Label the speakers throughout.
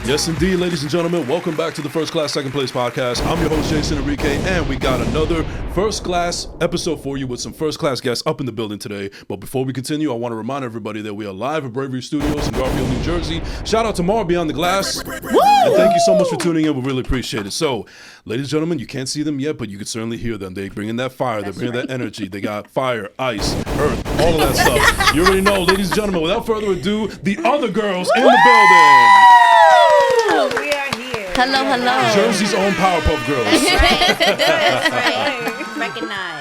Speaker 1: Yes, indeed, ladies and gentlemen, welcome back to the First Class, Second Place podcast. I'm your host, Jason Enrique, and we got another First Class episode for you with some First Class guests up in the building today. But before we continue, I want to remind everybody that we are live at Bravery Studios in Garfield, New Jersey. Shout out to Mara Beyond the Glass. Woo! And thank you so much for tuning in. We really appreciate it. So, ladies and gentlemen, you can't see them yet, but you can certainly hear them. They bring in that fire. They bring in that energy. They got fire, ice, earth, all of that stuff. You already know, ladies and gentlemen, without further ado, the Other Girlz in the building.
Speaker 2: We are here.
Speaker 3: Hello, hello.
Speaker 1: Jersey's own Powerpuff Girls.
Speaker 3: That's right. Recognize.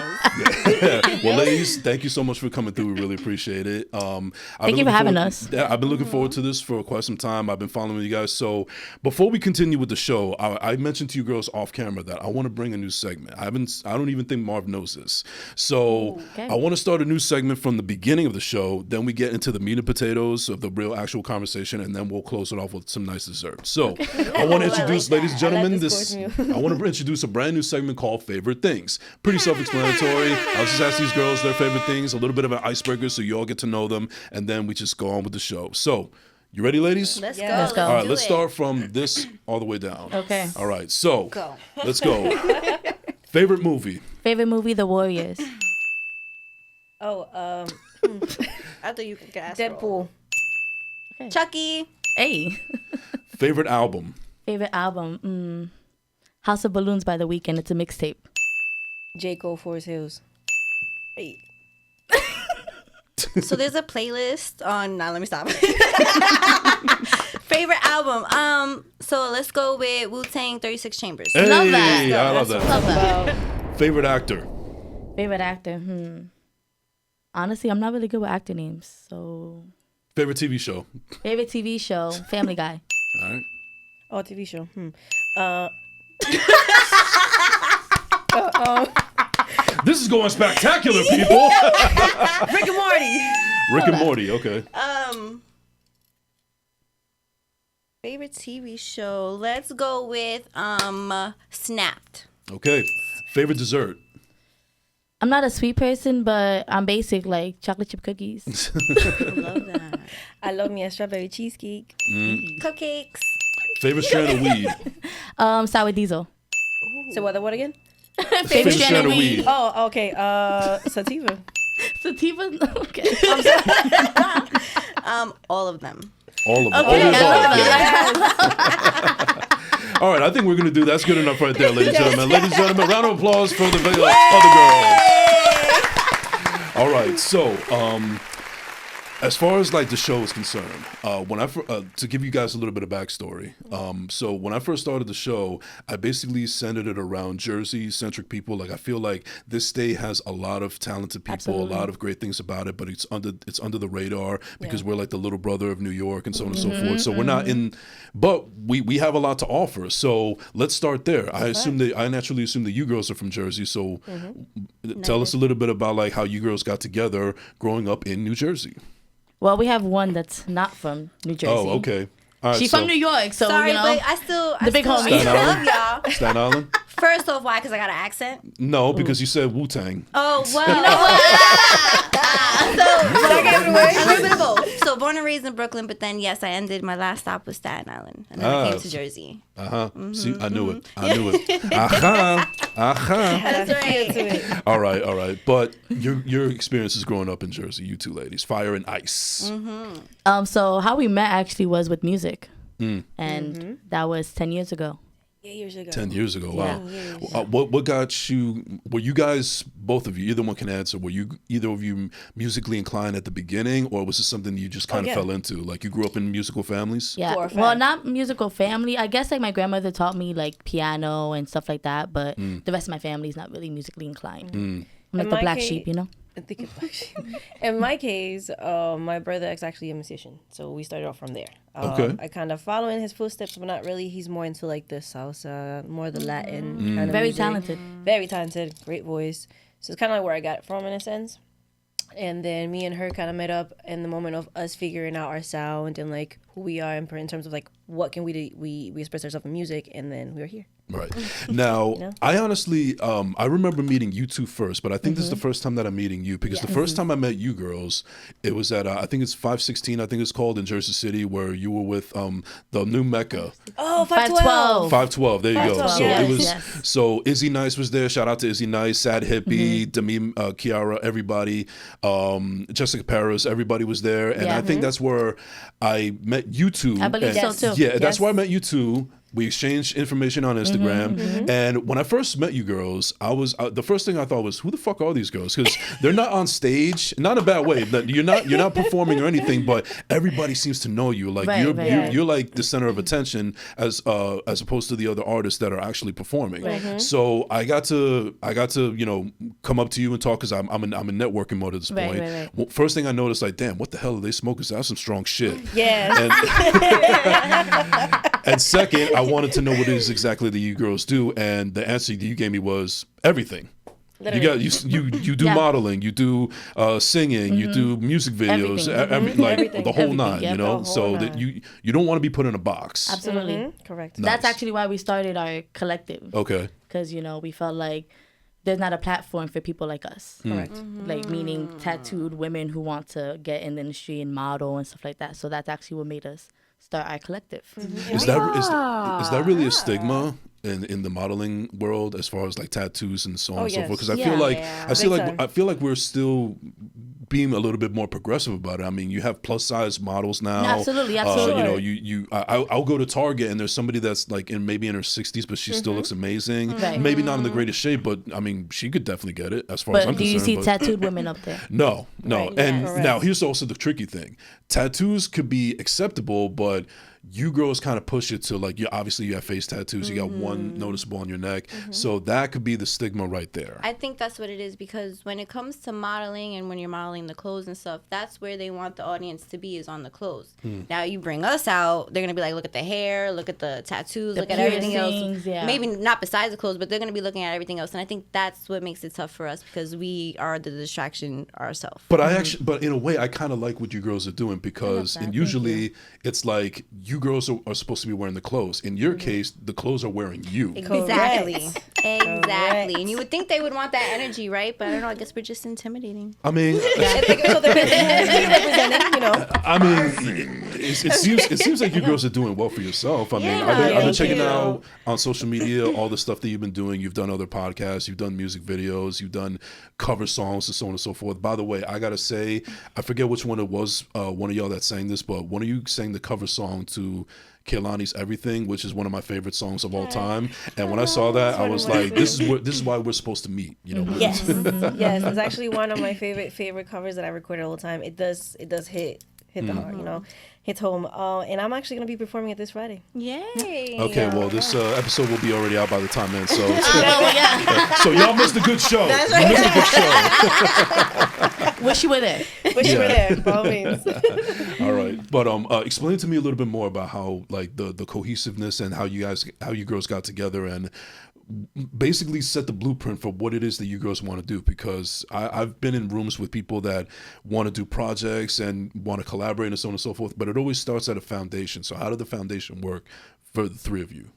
Speaker 1: Well, ladies, thank you so much for coming through. We really appreciate it.
Speaker 3: Thank you for having us.
Speaker 1: I've been looking forward to this for quite some time. I've been following you guys. So before we continue with the show, I mentioned to you girls off camera that I want to bring a new segment. I don't even think Marv knows this. So I want to start a new segment from the beginning of the show. Then we get into the meat and potatoes of the real actual conversation, and then we'll close it off with some nice dessert. So I want to introduce, ladies and gentlemen, I want to introduce a brand new segment called Favorite Things. Pretty self-explanatory. I'll just ask these girls their favorite things, a little bit of an icebreaker so you all get to know them, and then we just go on with the show. So, you ready, ladies?
Speaker 3: Let's go. Let's go.
Speaker 1: All right, let's start from this all the way down.
Speaker 3: Okay.
Speaker 1: All right, so let's go. Favorite movie?
Speaker 3: Favorite movie, The Warriors.
Speaker 2: I thought you could ask.
Speaker 4: Deadpool.
Speaker 3: Okay.
Speaker 2: Chucky.
Speaker 3: Hey.
Speaker 1: Favorite album?
Speaker 3: Favorite album, House of Balloons by The Weeknd. It's a mixtape.
Speaker 4: J. Cole, Forest Hills.
Speaker 2: Hey. So there's a playlist on. Now let me stop. Favorite album. So let's go with Wu-Tang 36 Chambers.
Speaker 1: Hey,
Speaker 3: Love that.
Speaker 1: I love that.
Speaker 3: Love that.
Speaker 1: Favorite actor?
Speaker 3: Favorite actor, Honestly, I'm not really good with actor names, so.
Speaker 1: Favorite TV show?
Speaker 3: Favorite TV show, Family Guy.
Speaker 1: All right.
Speaker 4: Oh, TV show.
Speaker 1: This is going spectacular, people.
Speaker 4: Rick and Morty.
Speaker 1: Rick and Morty, okay.
Speaker 2: Favorite TV show. Let's go with Snapped.
Speaker 1: Okay. Favorite dessert?
Speaker 3: I'm not a sweet person, but I'm basic, like chocolate chip cookies.
Speaker 2: I love that.
Speaker 4: I love me a strawberry cheesecake.
Speaker 2: Cupcakes.
Speaker 1: Favorite strand of weed?
Speaker 3: Sour diesel.
Speaker 4: So what again?
Speaker 3: Favorite strand of weed.
Speaker 4: Oh, okay. Sativa.
Speaker 3: Sativa? Okay.
Speaker 2: All of them.
Speaker 1: All of them.
Speaker 3: Okay,
Speaker 1: All of them. All right, I think we're going to do that's good enough right there, ladies and gentlemen. Ladies and gentlemen, round of applause for the Velo Other Girlz. All right, so as far as like the show is concerned, when to give you guys a little bit of backstory, so when I first started the show, I basically centered it around Jersey-centric people. Like I feel like this state has a lot of talented people,
Speaker 3: Absolutely.
Speaker 1: a lot of great things about it, but it's under the radar because we're like the little brother of New York and so on and so forth. So we're not in, but we have a lot to offer. So let's start there. I naturally assume that you girls are from Jersey. So tell us a little bit about like how you girls got together growing up in New Jersey.
Speaker 3: Well, we have one that's not from New Jersey.
Speaker 1: Oh, okay. All right,
Speaker 3: She's from New York, so
Speaker 2: Sorry,
Speaker 3: you know.
Speaker 2: but I still
Speaker 3: big homie.
Speaker 2: I love y'all.
Speaker 1: Staten Island?
Speaker 2: First off, why? Because I got an accent.
Speaker 1: No, because you said Wu-Tang.
Speaker 2: Oh well. You know what? So a little bit of both. So born and raised in Brooklyn, but then yes, I ended. My last stop was Staten Island, and then I came to Jersey.
Speaker 1: See, I knew it.
Speaker 2: That's right.
Speaker 1: All right. But your experiences growing up in Jersey, you two ladies, fire and ice.
Speaker 3: So how we met actually was with music, and that was 10 years ago.
Speaker 4: 8 years ago.
Speaker 1: 10 years ago, wow.
Speaker 3: Yeah.
Speaker 1: What got you, were you guys, both of you, either one can answer, were you either of you musically inclined at the beginning, or was it something you just kind of fell into? Like you grew up in musical families?
Speaker 3: Yeah, well, not musical family. I guess like my grandmother taught me like piano and stuff like that, but the rest of my family is not really musically inclined. I'm like the black sheep, you know?
Speaker 4: In my case, my brother is actually a musician, so we started off from there.
Speaker 1: Okay.
Speaker 4: I kind of follow in his footsteps, but not really. He's more into like the salsa, more the Latin kind of
Speaker 3: Very
Speaker 4: music.
Speaker 3: talented.
Speaker 4: Very talented, great voice. So it's kind of like where I got it from in a sense. And then me and her kind of met up in the moment of us figuring out our sound and like who we are in terms of like what can we do. We express ourselves in music, and then we were here.
Speaker 1: Right. Now, I honestly, I remember meeting you two first, but I think this is the first time that I'm meeting you, because the first time I met you girls, it was at, I think it's 516, I think it's called, in Jersey City, where you were with the new Mecca.
Speaker 4: Oh, 512.
Speaker 1: 512, there you go.
Speaker 4: 512,
Speaker 1: So
Speaker 4: yes.
Speaker 1: it was, so Izzy Nice was there. Shout out to Izzy Nice, Sad Hippie, Demi, Kiara, everybody, Jessica Paris, everybody was there. And I think that's where I met you two.
Speaker 3: I believe so too.
Speaker 1: Yeah, that's where I met you two. We exchanged information on Instagram, and when I first met you girls, I was the first thing I thought was, who the fuck are these girls? Because they're not on stage, not in a bad way. That you're not performing or anything, but everybody seems to know you. Like you're like the center of attention as opposed to the other artists that are actually performing. So I got to come up to you and talk, because I'm in networking mode at this point. Well, first thing I noticed, like, damn, what the hell are they smoking? That's some strong shit.
Speaker 4: Yeah.
Speaker 1: And second, I wanted to know what it is exactly that you girls do, and the answer that you gave me was everything. Literally. You do modeling, you do singing, you do music videos, everything. The whole nine, you know. So that you don't want to be put in a box.
Speaker 3: Absolutely,
Speaker 4: correct.
Speaker 3: Nice. That's actually why we started our collective.
Speaker 1: Okay.
Speaker 3: Because we felt like there's not a platform for people like us.
Speaker 4: Correct.
Speaker 3: Like, meaning tattooed women who want to get in the industry and model and stuff like that. So that's actually what made us start our collective.
Speaker 1: Is that really a stigma in the modeling world, as far as like tattoos and so on and so forth? Because I feel like we're still being a little bit more progressive about it. I mean, you have plus size models now.
Speaker 3: Absolutely.
Speaker 1: I'll go to Target and there's somebody that's like maybe in her 60s, but she still looks amazing.
Speaker 3: Right.
Speaker 1: Maybe not in the greatest shape, but I mean, she could definitely get it, as far as I'm concerned.
Speaker 3: But do you see tattooed women up there?
Speaker 1: No.
Speaker 4: Right,
Speaker 1: And now here's also the tricky thing. Tattoos could be acceptable, but you girls kind of push it to, like, you have face tattoos. You got one noticeable on your neck. So that could be the stigma right there.
Speaker 2: I think that's what it is, because when it comes to modeling and when you're modeling the clothes and stuff, that's where they want the audience to be, is on the clothes. Now you bring us out, they're going to be like, look at the hair, look at the tattoos, look at everything else.
Speaker 3: Yeah.
Speaker 2: Maybe not besides the clothes, but they're going to be looking at everything else. And I think that's what makes it tough for us, because we are the distraction ourselves.
Speaker 1: But but in a way, I kind of like what you girls are doing, because usually it's like you girls are supposed to be wearing the clothes. In your case, the clothes are wearing you.
Speaker 2: Exactly. And you would think they would want that energy, right? But I don't know. I guess we're just intimidating.
Speaker 1: I mean, I mean, it seems like you girls are doing well for yourself. I mean, I've been checking out on social media all the stuff that you've been doing. You've done other podcasts, you've done music videos, you've done cover songs, and so on and so forth. By the way, I gotta say, I forget which one it was, one of y'all that sang this, but one of you sang the cover song to Kehlani's Everything, which is one of my favorite songs of all time. And when I saw that, I was like, this is why we're supposed to meet, you know.
Speaker 4: Yes. Yes, it's actually one of my favorite covers that I recorded all the time. It does hit the heart, you know. Hits home. And I'm actually going to be performing it this Friday.
Speaker 2: Yay.
Speaker 1: Okay, well, this episode will be already out by the time then. So, so y'all missed a good show.
Speaker 4: That's
Speaker 1: right. You missed a good show.
Speaker 3: Wish you were there.
Speaker 4: Wish you were there, by all means.
Speaker 1: All right. But explain to me a little bit more about how, like, the cohesiveness and how you girls got together and basically set the blueprint for what it is that you girls want to do, because I've been in rooms with people that want to do projects and want to collaborate and so on and so forth, but it always starts at a foundation. So how did the foundation work for the three of you?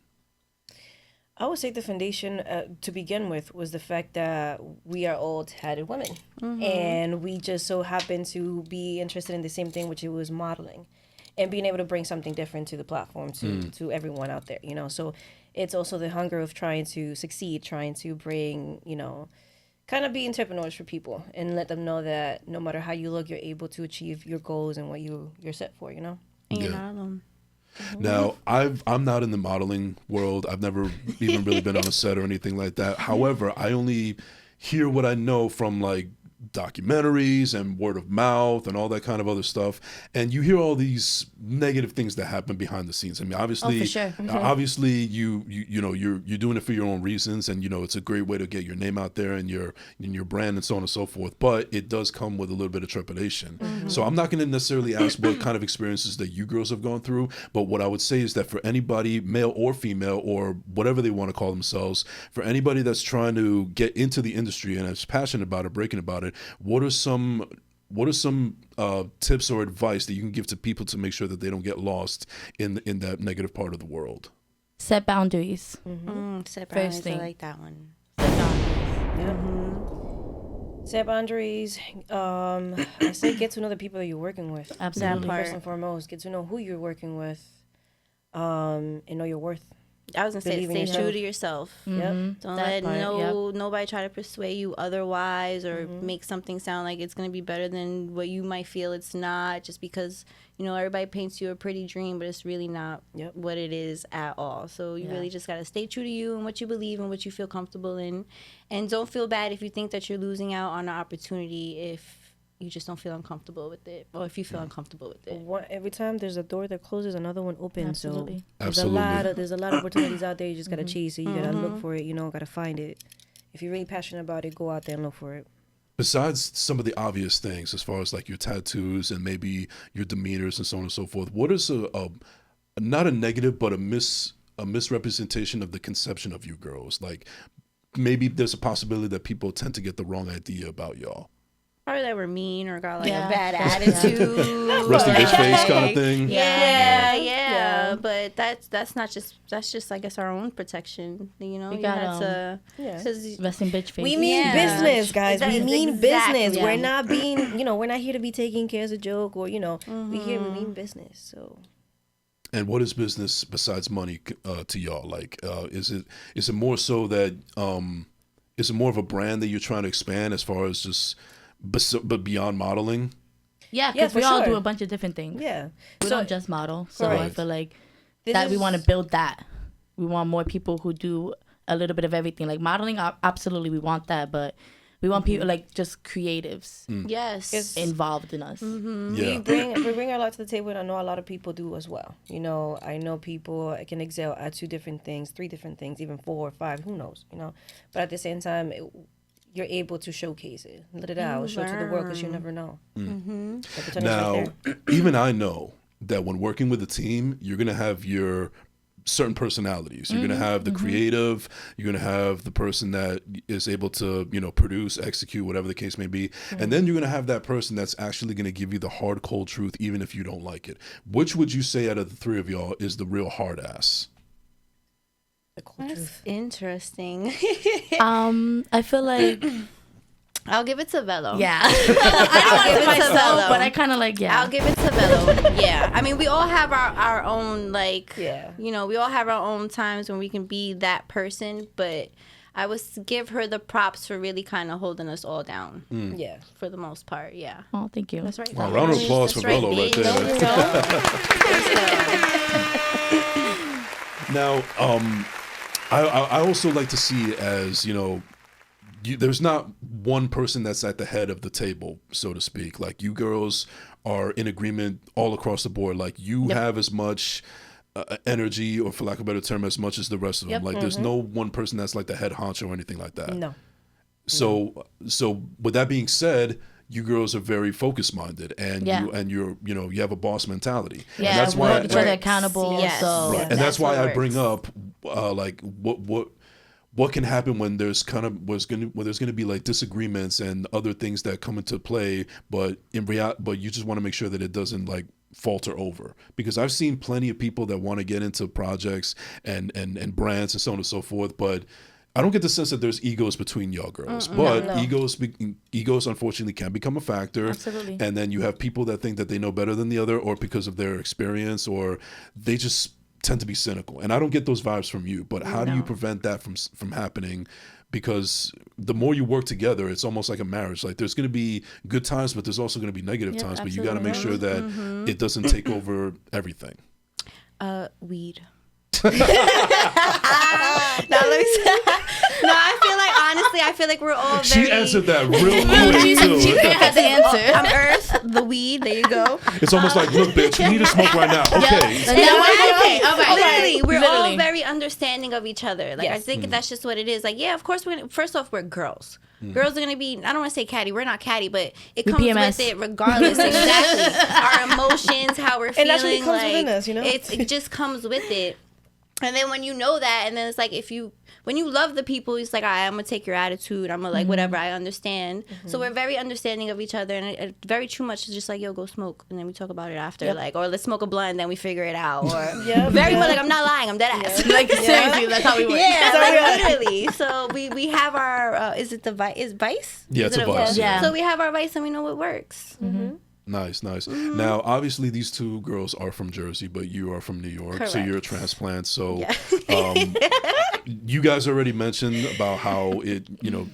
Speaker 4: I would say the foundation to begin with was the fact that we are all tatted women, and we just so happen to be interested in the same thing, which it was modeling, and being able to bring something different to the platform to everyone out there, you know. So it's also the hunger of trying to succeed, trying to bring, you know, kind of be entrepreneurs for people and let them know that no matter how you look, you're able to achieve your goals and what you're set for, you know.
Speaker 2: And you're not alone.
Speaker 1: Now, I'm not in the modeling world. I've never even really been on a set or anything like that. However, I only hear what I know from, like, documentaries and word of mouth and all that kind of other stuff, and you hear all these negative things that happen behind the scenes. I mean, obviously,
Speaker 3: for sure.
Speaker 1: Obviously, you know, you're doing it for your own reasons, and you know, it's a great way to get your name out there and your brand and so on and so forth. But it does come with a little bit of trepidation. So I'm not going to necessarily ask what kind of experiences that you girls have gone through, but what I would say is that for anybody, male or female or whatever they want to call themselves, for anybody that's trying to get into the industry and is passionate about it, breaking about it, what are some tips or advice that you can give to people to make sure that they don't get lost in that negative part of the world?
Speaker 3: Set boundaries.
Speaker 2: Set
Speaker 3: First
Speaker 2: boundaries.
Speaker 3: thing.
Speaker 2: I like that one.
Speaker 3: Set boundaries.
Speaker 4: Set boundaries. I say get to know the people that you're working with.
Speaker 3: Absolutely.
Speaker 4: First and foremost, get to know who you're working with, and know your worth.
Speaker 2: I was gonna say,
Speaker 4: Believe in
Speaker 2: stay
Speaker 4: yourself.
Speaker 2: true to yourself.
Speaker 4: Yep.
Speaker 2: Don't
Speaker 3: That
Speaker 2: let
Speaker 3: part,
Speaker 2: nobody try to persuade you otherwise or make something sound like it's gonna be better than what you might feel it's not. Just because everybody paints you a pretty dream, but it's really not what it is at all. So you really just gotta stay true to you and what you believe and what you feel comfortable in, and don't feel bad if you think that you're losing out on an opportunity if you just don't feel uncomfortable with it, or if you feel uncomfortable with it.
Speaker 4: Every time there's a door that closes, another one opens.
Speaker 3: Absolutely.
Speaker 4: So there's a lot of opportunities out there. You just gotta chase it. You gotta look for it. Gotta find it. If you're really passionate about it, go out there and look for it.
Speaker 1: Besides some of the obvious things, as far as like your tattoos and maybe your demeanors and so on and so forth, what is a not a negative but a misrepresentation of the conception of you girls? Like maybe there's a possibility that people tend to get the wrong idea about y'all.
Speaker 2: Probably that we're mean or got like a bad attitude.
Speaker 1: Resting bitch face kind of thing.
Speaker 2: Yeah. But that's just I guess our own protection.
Speaker 3: We
Speaker 2: you
Speaker 3: got
Speaker 2: had to
Speaker 3: resting bitch face.
Speaker 4: We mean business, guys. We mean business.
Speaker 2: Yeah.
Speaker 4: We're not being, we're not here to be taken care as a joke or, we here we mean business. So.
Speaker 1: And what is business besides money to y'all? Like, is it more so that is it more of a brand that you're trying to expand as far as just but beyond modeling?
Speaker 3: Yeah, because we all do a bunch of different things.
Speaker 4: Yeah.
Speaker 3: We don't just model. So I feel like we want to build that. We want more people who do a little bit of everything. Like modeling, absolutely, we want that. But we want people like just creatives.
Speaker 2: Yes.
Speaker 3: Involved in us.
Speaker 1: Yeah.
Speaker 4: We bring a lot to the table, and I know a lot of people do as well. I know people can excel at 2 different things, 3 different things, even 4 or 5, who knows, But at the same time, you're able to showcase it, let it out, show it to the world, because you never know.
Speaker 1: Now, even I know that when working with a team, you're going to have your certain personalities. You're going to have the creative, you're going to have the person that is able to, produce, execute, whatever the case may be. And then you're going to have that person that's actually going to give you the hard, cold truth, even if you don't like it. Which would you say out of the 3 of y'all is the real hard ass?
Speaker 2: That's interesting.
Speaker 3: I feel like
Speaker 2: I'll give it to Velo.
Speaker 3: Yeah. I don't want it to myself, but I kind of like,
Speaker 2: I'll give it to Velo. Yeah. I mean, we all have our own, like, we all have our own times when we can be that person, but I would give her the props for really kind of holding us all down.
Speaker 4: Yeah.
Speaker 2: For the most part, yeah.
Speaker 3: Oh, thank you.
Speaker 2: That's right.
Speaker 1: Wow, round of applause for Velo right there. Now, I also like to see it as, there's not one person that's at the head of the table, so to speak. Like, you girls are in agreement all across the board. Like, you have as much energy, or for lack of a better term, as much as the rest of them. Like, there's no one person that's like the head honcho or anything like that.
Speaker 4: No.
Speaker 1: So with that being said, you girls are very focus minded, and you have a boss mentality.
Speaker 3: Yeah,
Speaker 1: and that's why
Speaker 3: hold each other accountable.
Speaker 2: Yes.
Speaker 3: So
Speaker 1: right. And that's why I bring up like what can happen when there's there's going to be like disagreements and other things that come into play, but you just want to make sure that it doesn't like falter over, because I've seen plenty of people that want to get into projects and brands and so on and so forth, but I don't get the sense that there's egos between y'all girls. But egos unfortunately can become a factor.
Speaker 3: Absolutely.
Speaker 1: And then you have people that think that they know better than the other, or because of their experience, or they just tend to be cynical. And I don't get those vibes from you. But how do you prevent that from happening? Because the more you work together, it's almost like a marriage. Like, there's going to be good times, but there's also going to be negative times. But you got to make sure that it doesn't take over everything.
Speaker 2: Weed. No, I feel like we're all very...
Speaker 1: She answered that real quick, too.
Speaker 3: She had the answer.
Speaker 2: I'm Earth, the weed, there you go.
Speaker 1: It's almost like, look, bitch, we need to smoke right now. Okay.
Speaker 3: Okay. All right.
Speaker 2: Literally, we're all very understanding of each other. Like, I think that's just what it is. Like, yeah, of course, first off, we're girls. Girls are going to be, I don't want to say catty. We're not catty, but it comes
Speaker 3: PMS.
Speaker 2: with it regardless. Exactly. Our emotions, how we're feeling.
Speaker 4: And that's what comes within us,
Speaker 2: It just comes with it. And then when you know that, and then it's like when you love the people, it's like, all right, I'm gonna take your attitude. I'm gonna like whatever. I understand. So we're very understanding of each other, and it very too much is just like, yo, go smoke, and then we talk about it after, like, or let's smoke a blunt, and then we figure it out, or very much like, I'm not lying, I'm dead ass.
Speaker 3: Like seriously, that's how we work.
Speaker 2: Yeah, like literally. So we have our is it the vice? Is vice?
Speaker 1: Yeah, it's a vice.
Speaker 3: Yeah.
Speaker 2: So we have our vice, and we know what works.
Speaker 1: Nice. Now, obviously, these two girls are from Jersey, but you are from New York,
Speaker 2: Correct.
Speaker 1: so you're a transplant. So, you guys already mentioned about how it,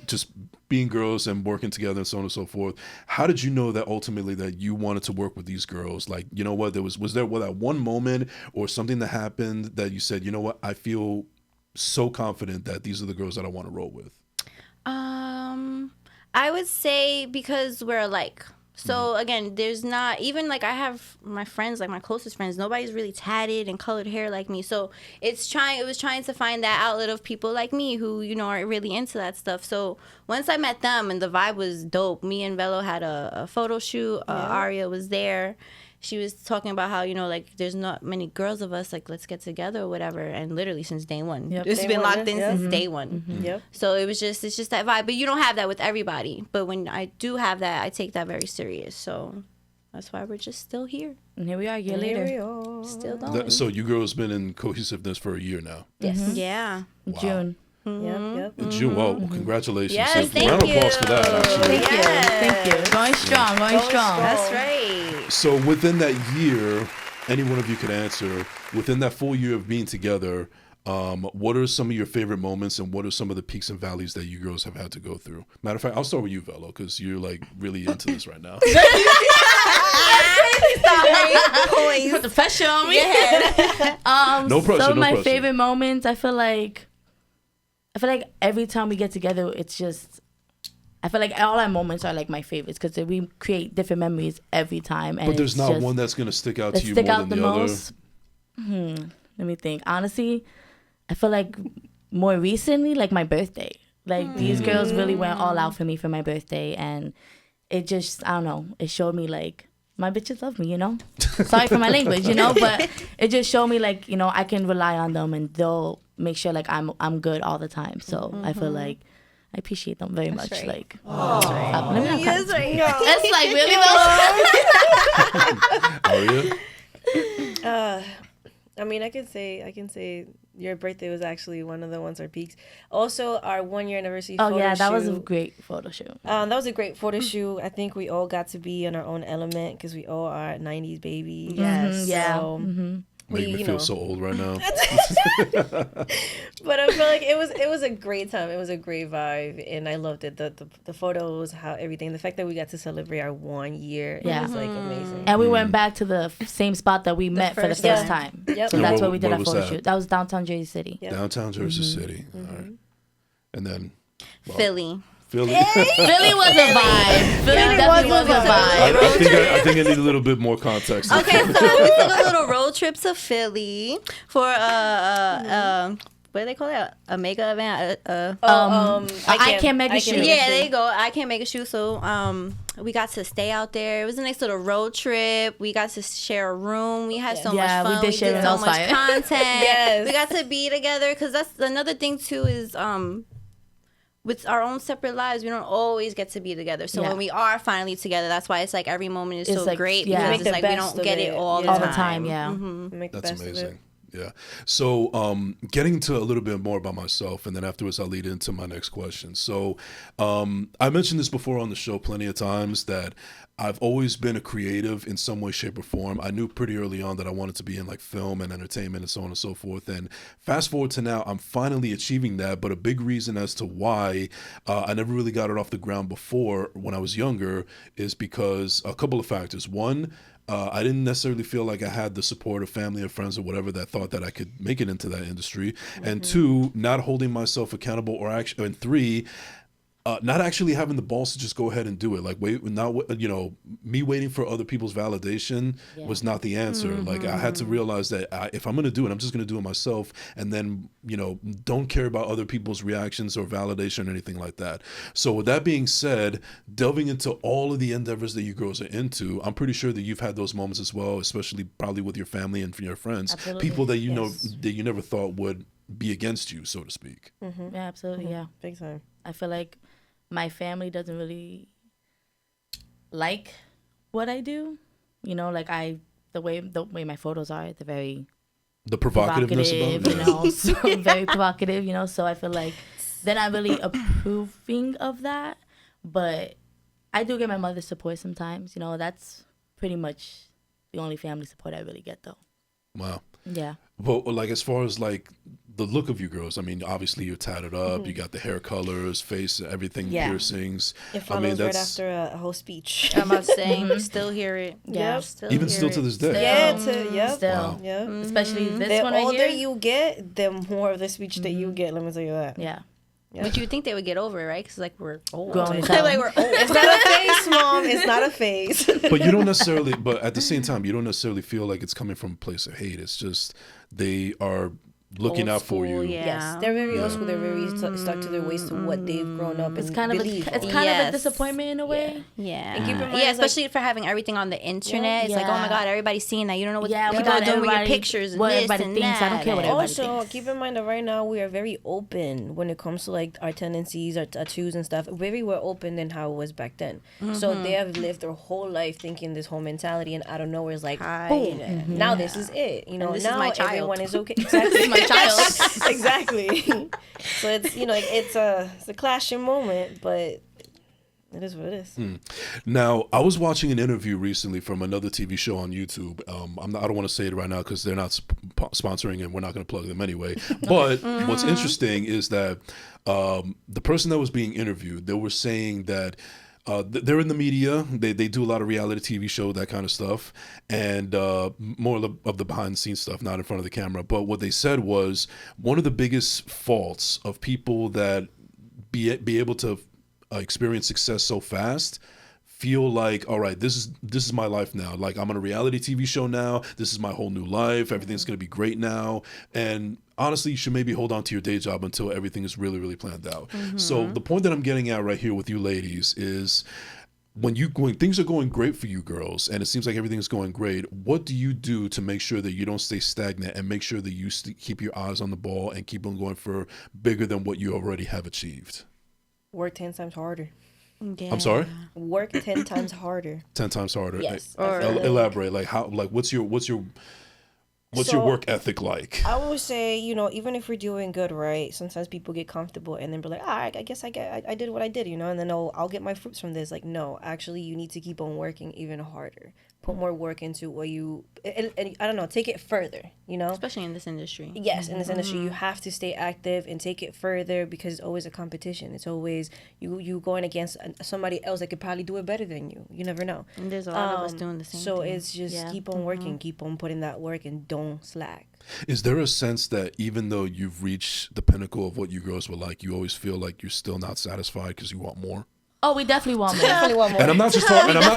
Speaker 1: just being girls and working together and so on and so forth. How did you know that ultimately that you wanted to work with these girls? Like, you know what, was there that one moment or something that happened that you said, you know what, I feel so confident that these are the girls that I want to roll with?
Speaker 2: I would say because we're alike. So again, there's not even like I have my friends, like my closest friends, nobody's really tatted and colored hair like me. So it was trying to find that outlet of people like me who, are really into that stuff. So once I met them and the vibe was dope, me and Velo had a photo shoot. Aria was there. She was talking about how, like there's not many girls of us, like let's get together or whatever. And literally since day one, it's been locked in since day one.
Speaker 4: Yep.
Speaker 2: So it's just that vibe. But you don't have that with everybody. But when I do have that, I take that very serious. So that's why we're just still here.
Speaker 3: And here we are a year later.
Speaker 2: Still going.
Speaker 1: So you girls been in Cohesiveness for a year now.
Speaker 2: Yes. Yeah.
Speaker 1: Wow.
Speaker 3: June.
Speaker 4: Yep.
Speaker 1: In June. Well, congratulations.
Speaker 2: Yes,
Speaker 1: So, round of applause for that, actually.
Speaker 3: Thank you. Going strong.
Speaker 2: That's right.
Speaker 1: So within that year, any one of you could answer, within that full year of being together, what are some of your favorite moments and what are some of the peaks and valleys that you girls have had to go through? Matter of fact, I'll start with you, Velo, because you're like really into this right now.
Speaker 3: You put the pressure on me.
Speaker 1: No pressure,
Speaker 3: So
Speaker 1: no
Speaker 3: my
Speaker 1: pressure.
Speaker 3: favorite moments, I feel like every time we get together, it's just, I feel like all our moments are like my favorites because we create different memories every time. And
Speaker 1: But there's
Speaker 3: it's
Speaker 1: not
Speaker 3: just,
Speaker 1: one that's going to stick out
Speaker 3: that
Speaker 1: to you
Speaker 3: stick
Speaker 1: more
Speaker 3: out
Speaker 1: than
Speaker 3: the
Speaker 1: the other.
Speaker 3: most. Let me think. Honestly, I feel like more recently, like my birthday. Like these girls really went all out for me for my birthday, and it just, I don't know, it showed me like my bitches love me, Sorry for my language, but it just showed me like, I can rely on them and they'll make sure like I'm good all the time. So I feel like I appreciate them very much.
Speaker 2: right.
Speaker 3: Like,
Speaker 2: That's
Speaker 3: let me not cry.
Speaker 2: right.
Speaker 3: It's like really
Speaker 1: Aria?
Speaker 4: I mean, I can say your birthday was actually one of the ones our peaks. Also, our 1 year anniversary.
Speaker 3: Oh
Speaker 4: photo
Speaker 3: yeah, that was a
Speaker 4: shoot.
Speaker 3: great photo shoot.
Speaker 4: That was a great photo shoot. I think we all got to be in our own element because we all are 90s babies.
Speaker 3: Yes. Yeah.
Speaker 4: So
Speaker 1: Making me feel so old right now.
Speaker 4: But I feel like it was a great time. It was a great vibe, and I loved it. The photos, how everything, the fact that we got to celebrate our 1 year.
Speaker 3: Yeah.
Speaker 4: It was like amazing.
Speaker 3: And we went back to the same spot that we met for the
Speaker 2: first
Speaker 3: first
Speaker 2: time.
Speaker 3: time.
Speaker 4: Yep.
Speaker 3: So
Speaker 1: And
Speaker 3: that's
Speaker 1: where-
Speaker 3: where we did
Speaker 1: where
Speaker 3: our
Speaker 1: was
Speaker 3: photo
Speaker 1: that?
Speaker 3: shoot. That was downtown Jersey City.
Speaker 4: Yep.
Speaker 1: Downtown Jersey City. All right. And then
Speaker 2: Philly.
Speaker 1: Philly.
Speaker 3: Philly was a vibe. Philly definitely was a vibe.
Speaker 1: I think I need a little bit more context.
Speaker 2: Okay, so we took a little road trip to Philly for what do they call it? A mega event.
Speaker 3: I can't make a shoot.
Speaker 2: Yeah, there you go. I can't make a shoe. So we got to stay out there. It was a nice little road trip. We got to share a room. We had so much
Speaker 3: Yeah, we
Speaker 2: fun.
Speaker 3: did
Speaker 2: We
Speaker 3: share
Speaker 2: did
Speaker 3: it.
Speaker 2: so
Speaker 3: That was
Speaker 2: much
Speaker 3: fire.
Speaker 2: content.
Speaker 4: Yes.
Speaker 2: We got to be together because that's another thing too is with our own separate lives, we don't always get to be together. So
Speaker 3: Yeah.
Speaker 2: when we are finally together, that's why it's like every moment is
Speaker 3: It's
Speaker 2: so
Speaker 3: like,
Speaker 2: great
Speaker 3: yeah.
Speaker 2: because
Speaker 3: Make
Speaker 2: it's
Speaker 4: the
Speaker 2: like we
Speaker 4: best
Speaker 2: don't
Speaker 4: of
Speaker 2: get it
Speaker 4: it.
Speaker 2: all
Speaker 4: Yeah.
Speaker 2: the time.
Speaker 3: All the time, yeah.
Speaker 4: Make the
Speaker 1: That's
Speaker 4: best of it.
Speaker 1: amazing. Yeah. So getting to a little bit more about myself, and then afterwards I'll lead into my next question. So I mentioned this before on the show plenty of times that I've always been a creative in some way, shape, or form. I knew pretty early on that I wanted to be in like film and entertainment and so on and so forth. And fast forward to now, I'm finally achieving that. But a big reason as to why I never really got it off the ground before when I was younger is because a couple of factors. One, I didn't necessarily feel like I had the support of family or friends or whatever that thought that I could make it into that industry. And two, not holding myself accountable and three, not actually having the balls to just go ahead and do it. Like me waiting for other people's validation was not the answer. Like I had to realize that if I'm going to do it, I'm just going to do it myself, and then don't care about other people's reactions or validation or anything like that. So with that being said, delving into all of the endeavors that you girls are into, I'm pretty sure that you've had those moments as well, especially probably with your family and your friends.
Speaker 3: Absolutely.
Speaker 1: People that know that you never thought would be against you, so to speak.
Speaker 3: Yeah, absolutely. Yeah,
Speaker 4: big time.
Speaker 3: I feel like my family doesn't really like what I do. Like the way my photos are, they're very
Speaker 1: the provocativeness about it.
Speaker 3: So very provocative. So I feel like they're not really approving of that. But I do get my mother's support sometimes. That's pretty much the only family support I really get, though.
Speaker 1: Wow.
Speaker 3: Yeah.
Speaker 1: But like as far as like the look of you girls, I mean, obviously you're tatted up, you got the hair colors, face, everything, piercings.
Speaker 4: It follows right after a whole speech.
Speaker 2: I'm about saying, still hear it.
Speaker 3: Yeah.
Speaker 1: Even still to this day.
Speaker 3: Still.
Speaker 1: Wow.
Speaker 3: Especially this
Speaker 4: the
Speaker 3: one right
Speaker 4: older
Speaker 3: here.
Speaker 4: you get, the more of the speech that you get. Let me tell you that.
Speaker 3: Yeah.
Speaker 2: But you would think they would get over it, right? Because like we're old.
Speaker 3: Grown as
Speaker 2: Like
Speaker 3: hell.
Speaker 2: we're old.
Speaker 4: It's not a phase, Mom. It's not a phase.
Speaker 1: But you don't necessarily, but at the same time, you don't necessarily feel like it's coming from a place of hate. It's just they are looking
Speaker 2: Old
Speaker 1: out for you.
Speaker 2: school, yeah.
Speaker 4: Yes, they're very old school. They're very stuck to their ways to what they've grown up
Speaker 3: It's
Speaker 4: and
Speaker 3: kind of
Speaker 4: believe.
Speaker 3: of a disappointment in a way.
Speaker 2: Yeah.
Speaker 4: And keep in mind,
Speaker 2: Yeah,
Speaker 4: it's like-
Speaker 2: especially for having everything on the internet. It's like, oh my God, everybody's seeing that. You don't know what
Speaker 3: we
Speaker 2: people
Speaker 3: got
Speaker 2: are doing with your
Speaker 3: everybody-
Speaker 2: pictures and
Speaker 3: what
Speaker 2: this
Speaker 3: everybody
Speaker 2: and
Speaker 3: thinks.
Speaker 2: that.
Speaker 3: I don't care what everybody
Speaker 4: Also,
Speaker 3: thinks.
Speaker 4: keep in mind that right now we are very open when it comes to like our tendencies, our tattoos and stuff. Very we're open than how it was back then. So they have lived their whole life thinking this whole mentality, and out of nowhere it's like, boom, now this is it.
Speaker 2: And this is
Speaker 4: now
Speaker 2: my child.
Speaker 4: everyone is okay. Exactly,
Speaker 2: This is my child.
Speaker 4: exactly. So it's it's a clashing moment, but it is what it is.
Speaker 1: Now, I was watching an interview recently from another TV show on YouTube. I don't want to say it right now because they're not sponsoring and we're not going to plug them anyway. But what's interesting is that the person that was being interviewed, they were saying that they're in the media. They do a lot of reality TV show, that kind of stuff, and more of the behind the scenes stuff, not in front of the camera. But what they said was one of the biggest faults of people that be able to experience success so fast feel like, all right, this is my life now. Like I'm on a reality TV show now. This is my whole new life. Everything's going to be great now. And honestly, you should maybe hold on to your day job until everything is really, really planned out. So the point that I'm getting at right here with you ladies is when things are going great for you girls and it seems like everything's going great, what do you do to make sure that you don't stay stagnant and make sure that you keep your eyes on the ball and keep on going for bigger than what you already have achieved?
Speaker 4: Work 10 times harder.
Speaker 2: Yeah.
Speaker 1: I'm sorry?
Speaker 4: Work 10 times harder.
Speaker 1: 10 times harder.
Speaker 4: Yes.
Speaker 2: Or
Speaker 1: elaborate. Like how? Like what's your work ethic like?
Speaker 4: I would say, even if we're doing good, right? Sometimes people get comfortable and then be like, I guess I did what I did, and then I'll get my fruits from this. Like, no, actually, you need to keep on working even harder. Put more work into what and I don't know, take it further,
Speaker 2: especially in this industry.
Speaker 4: Yes, in this industry, you have to stay active and take it further because it's always a competition. It's always you going against somebody else that could probably do it better than you. You never know.
Speaker 2: And there's a lot of us doing the same
Speaker 4: So
Speaker 2: thing.
Speaker 4: it's just keep on working, keep on putting that work, and don't slack.
Speaker 1: Is there a sense that even though you've reached the pinnacle of what you girls were like, you always feel like you're still not satisfied because you want more?
Speaker 3: Oh, we definitely want more.
Speaker 4: Definitely want more.
Speaker 1: And I'm not just talking. And I'm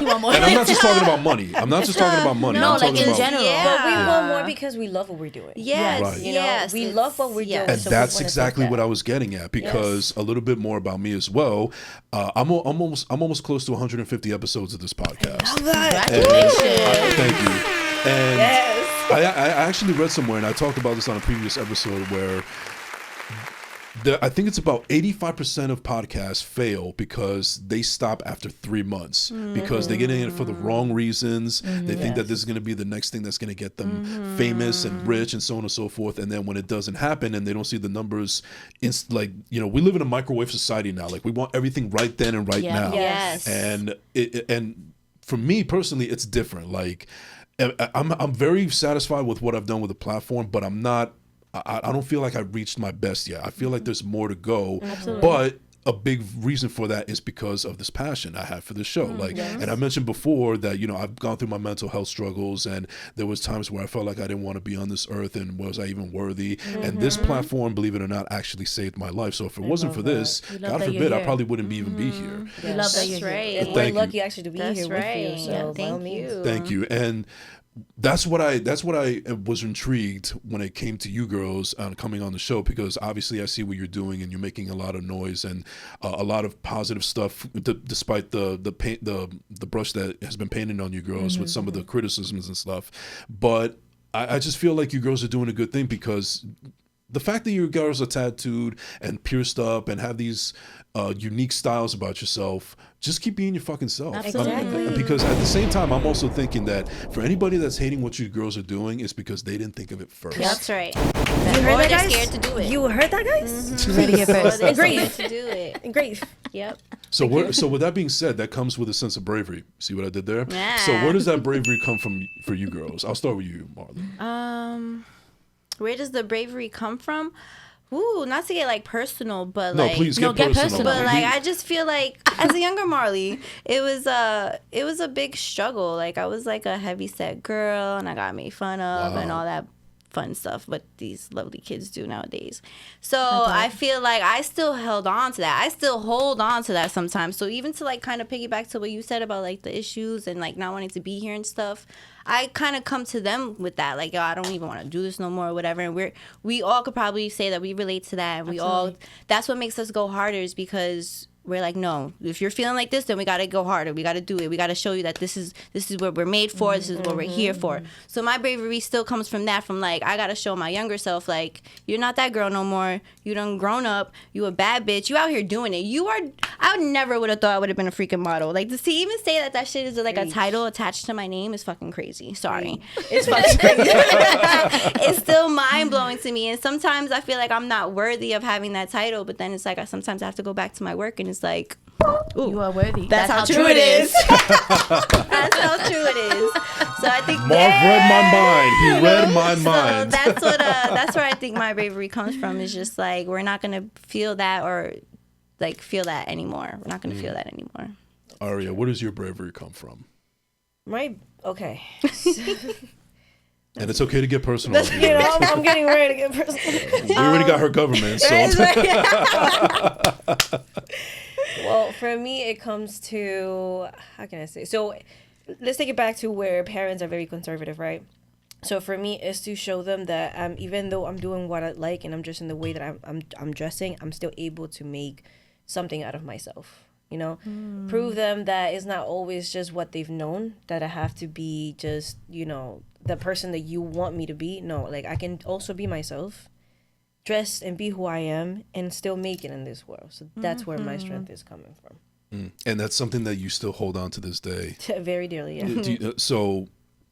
Speaker 1: not just talking about money. I'm not just talking about money.
Speaker 3: No,
Speaker 1: I'm
Speaker 3: like
Speaker 1: talking
Speaker 3: in
Speaker 1: about,
Speaker 3: general.
Speaker 4: But we want more because we love what we're doing.
Speaker 2: Yes,
Speaker 1: Right.
Speaker 2: yes.
Speaker 4: We love what we're doing.
Speaker 1: And
Speaker 4: so
Speaker 1: that's
Speaker 4: we wanna
Speaker 1: exactly
Speaker 4: take
Speaker 1: what
Speaker 4: that.
Speaker 1: I was getting at, because a little bit more about me as well. I'm almost close to 150 episodes of this podcast.
Speaker 3: Congratulations.
Speaker 1: Thank you. And
Speaker 4: Yes.
Speaker 1: I actually read somewhere, and I talked about this on a previous episode, where I think it's about 85% of podcasts fail because they stop after 3 months because they get in it for the wrong reasons. They think that this is going to be the next thing that's going to get them famous and rich and so on and so forth. And then when it doesn't happen and they don't see the numbers, it's like, we live in a microwave society now. Like we want everything right then and right now.
Speaker 2: Yes.
Speaker 1: And and for me personally, it's different. Like I'm very satisfied with what I've done with the platform, but I don't feel like I've reached my best yet. I feel like there's more to go.
Speaker 3: Absolutely.
Speaker 1: But a big reason for that is because of this passion I have for this show. And I mentioned before that, I've gone through my mental health struggles, and there was times where I felt like I didn't want to be on this earth, and was I even worthy? And this platform, believe it or not, actually saved my life. So if it wasn't for this, God forbid, I probably wouldn't even be here.
Speaker 3: We love that you're
Speaker 2: right.
Speaker 4: And we're lucky actually to be here with you. So
Speaker 2: thank you.
Speaker 1: Thank you. And that's what I was intrigued when it came to you girls coming on the show, because obviously I see what you're doing, and you're making a lot of noise and a lot of positive stuff, despite the brush that has been painted on you girls with some of the criticisms and stuff. But I just feel like you girls are doing a good thing, because the fact that you girls are tattooed and pierced up and have these unique styles about yourself, just keep being your fucking self.
Speaker 3: Exactly.
Speaker 1: Because at the same time, I'm also thinking that for anybody that's hating what you girls are doing, it's because they didn't think of it first.
Speaker 2: That's right.
Speaker 4: You heard that, guys?
Speaker 2: Scared to do it.
Speaker 4: You heard that, guys?
Speaker 3: You heard it here first.
Speaker 2: They're
Speaker 4: Agreed.
Speaker 2: scared to do it.
Speaker 4: Great.
Speaker 2: Yep.
Speaker 1: So with that being said, that comes with a sense of bravery. See what I did there?
Speaker 2: Yeah.
Speaker 1: So where does that bravery come from for you girls? I'll start with you, Marley.
Speaker 2: Where does the bravery come from? Ooh, not to get personal, but
Speaker 1: No, please get personal.
Speaker 2: But I just feel like as a younger Marley, it was a big struggle. I was a heavy set girl, and I got made fun of and all that fun stuff what these lovely kids do nowadays. So I feel like I still held on to that. I still hold on to that sometimes. So even to kind of piggyback to what you said about the issues and not wanting to be here and stuff, I kind of come to them with that, yo, I don't even want to do this no more or whatever. And we all could probably say that we relate to that. And that's what makes us go harder, is because we're no, if you're feeling like this, then we got to go harder. We got to do it. We got to show you that this is what we're made for. This is what we're here for. So my bravery still comes from that, from I got to show my younger self, you're not that girl no more. You done grown up. You a bad bitch. You out here doing it. I never would have thought I would have been a freaking model. To even say that shit is a title attached to my name is fucking crazy. Sorry. It's fucking crazy. It's still mind blowing to me. And sometimes I feel like I'm not worthy of having that title, but then it's sometimes I have to go back to my work, and it's ooh,
Speaker 3: you are worthy.
Speaker 2: That's how true it is. That's how true it is. So I think
Speaker 1: Marv read my mind. He read my mind.
Speaker 2: So that's where I think my bravery comes from. Is just we're not gonna feel that or feel that anymore. We're not gonna feel that anymore.
Speaker 1: Aria, where does your bravery come from?
Speaker 4: Okay.
Speaker 1: And it's okay to get personal.
Speaker 4: I'm getting ready to get personal.
Speaker 1: We already got her government, so.
Speaker 4: Well, for me, it comes to, how can I say? So let's take it back to where parents are very conservative, right? So for me, it's to show them that even though I'm doing what I like and I'm dressing the way that I'm dressing, I'm still able to make something out of myself. Prove them that it's not always just what they've known, that I have to be just, the person that you want me to be. No, I can also be myself, dress and be who I am, and still make it in this world. So that's where my strength is coming from.
Speaker 1: And that's something that you still hold on to this day.
Speaker 4: Very dearly, yeah.
Speaker 1: So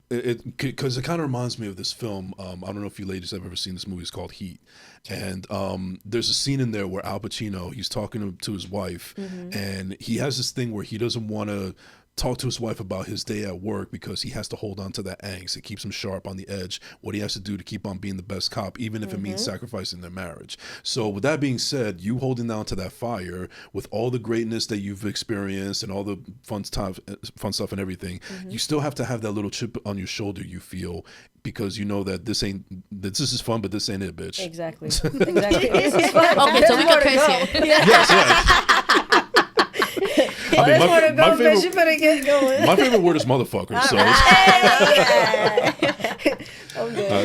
Speaker 1: because it kind of reminds me of this film. I don't know if you ladies have ever seen this movie. It's called Heat. And there's a scene in there where Al Pacino, he's talking to his wife, and he has this thing where he doesn't want to talk to his wife about his day at work because he has to hold on to that angst. It keeps him sharp on the edge, what he has to do to keep on being the best cop, even if it means sacrificing their marriage. So with that being said, you holding down to that fire with all the greatness that you've experienced and all the fun stuff and everything, you still have to have that little chip on your shoulder, you feel, because you know that this is fun, but this ain't it, bitch.
Speaker 4: Exactly. This is fun.
Speaker 3: Okay, so we can curse here.
Speaker 1: Yes. I mean, my favorite word is motherfucker. So,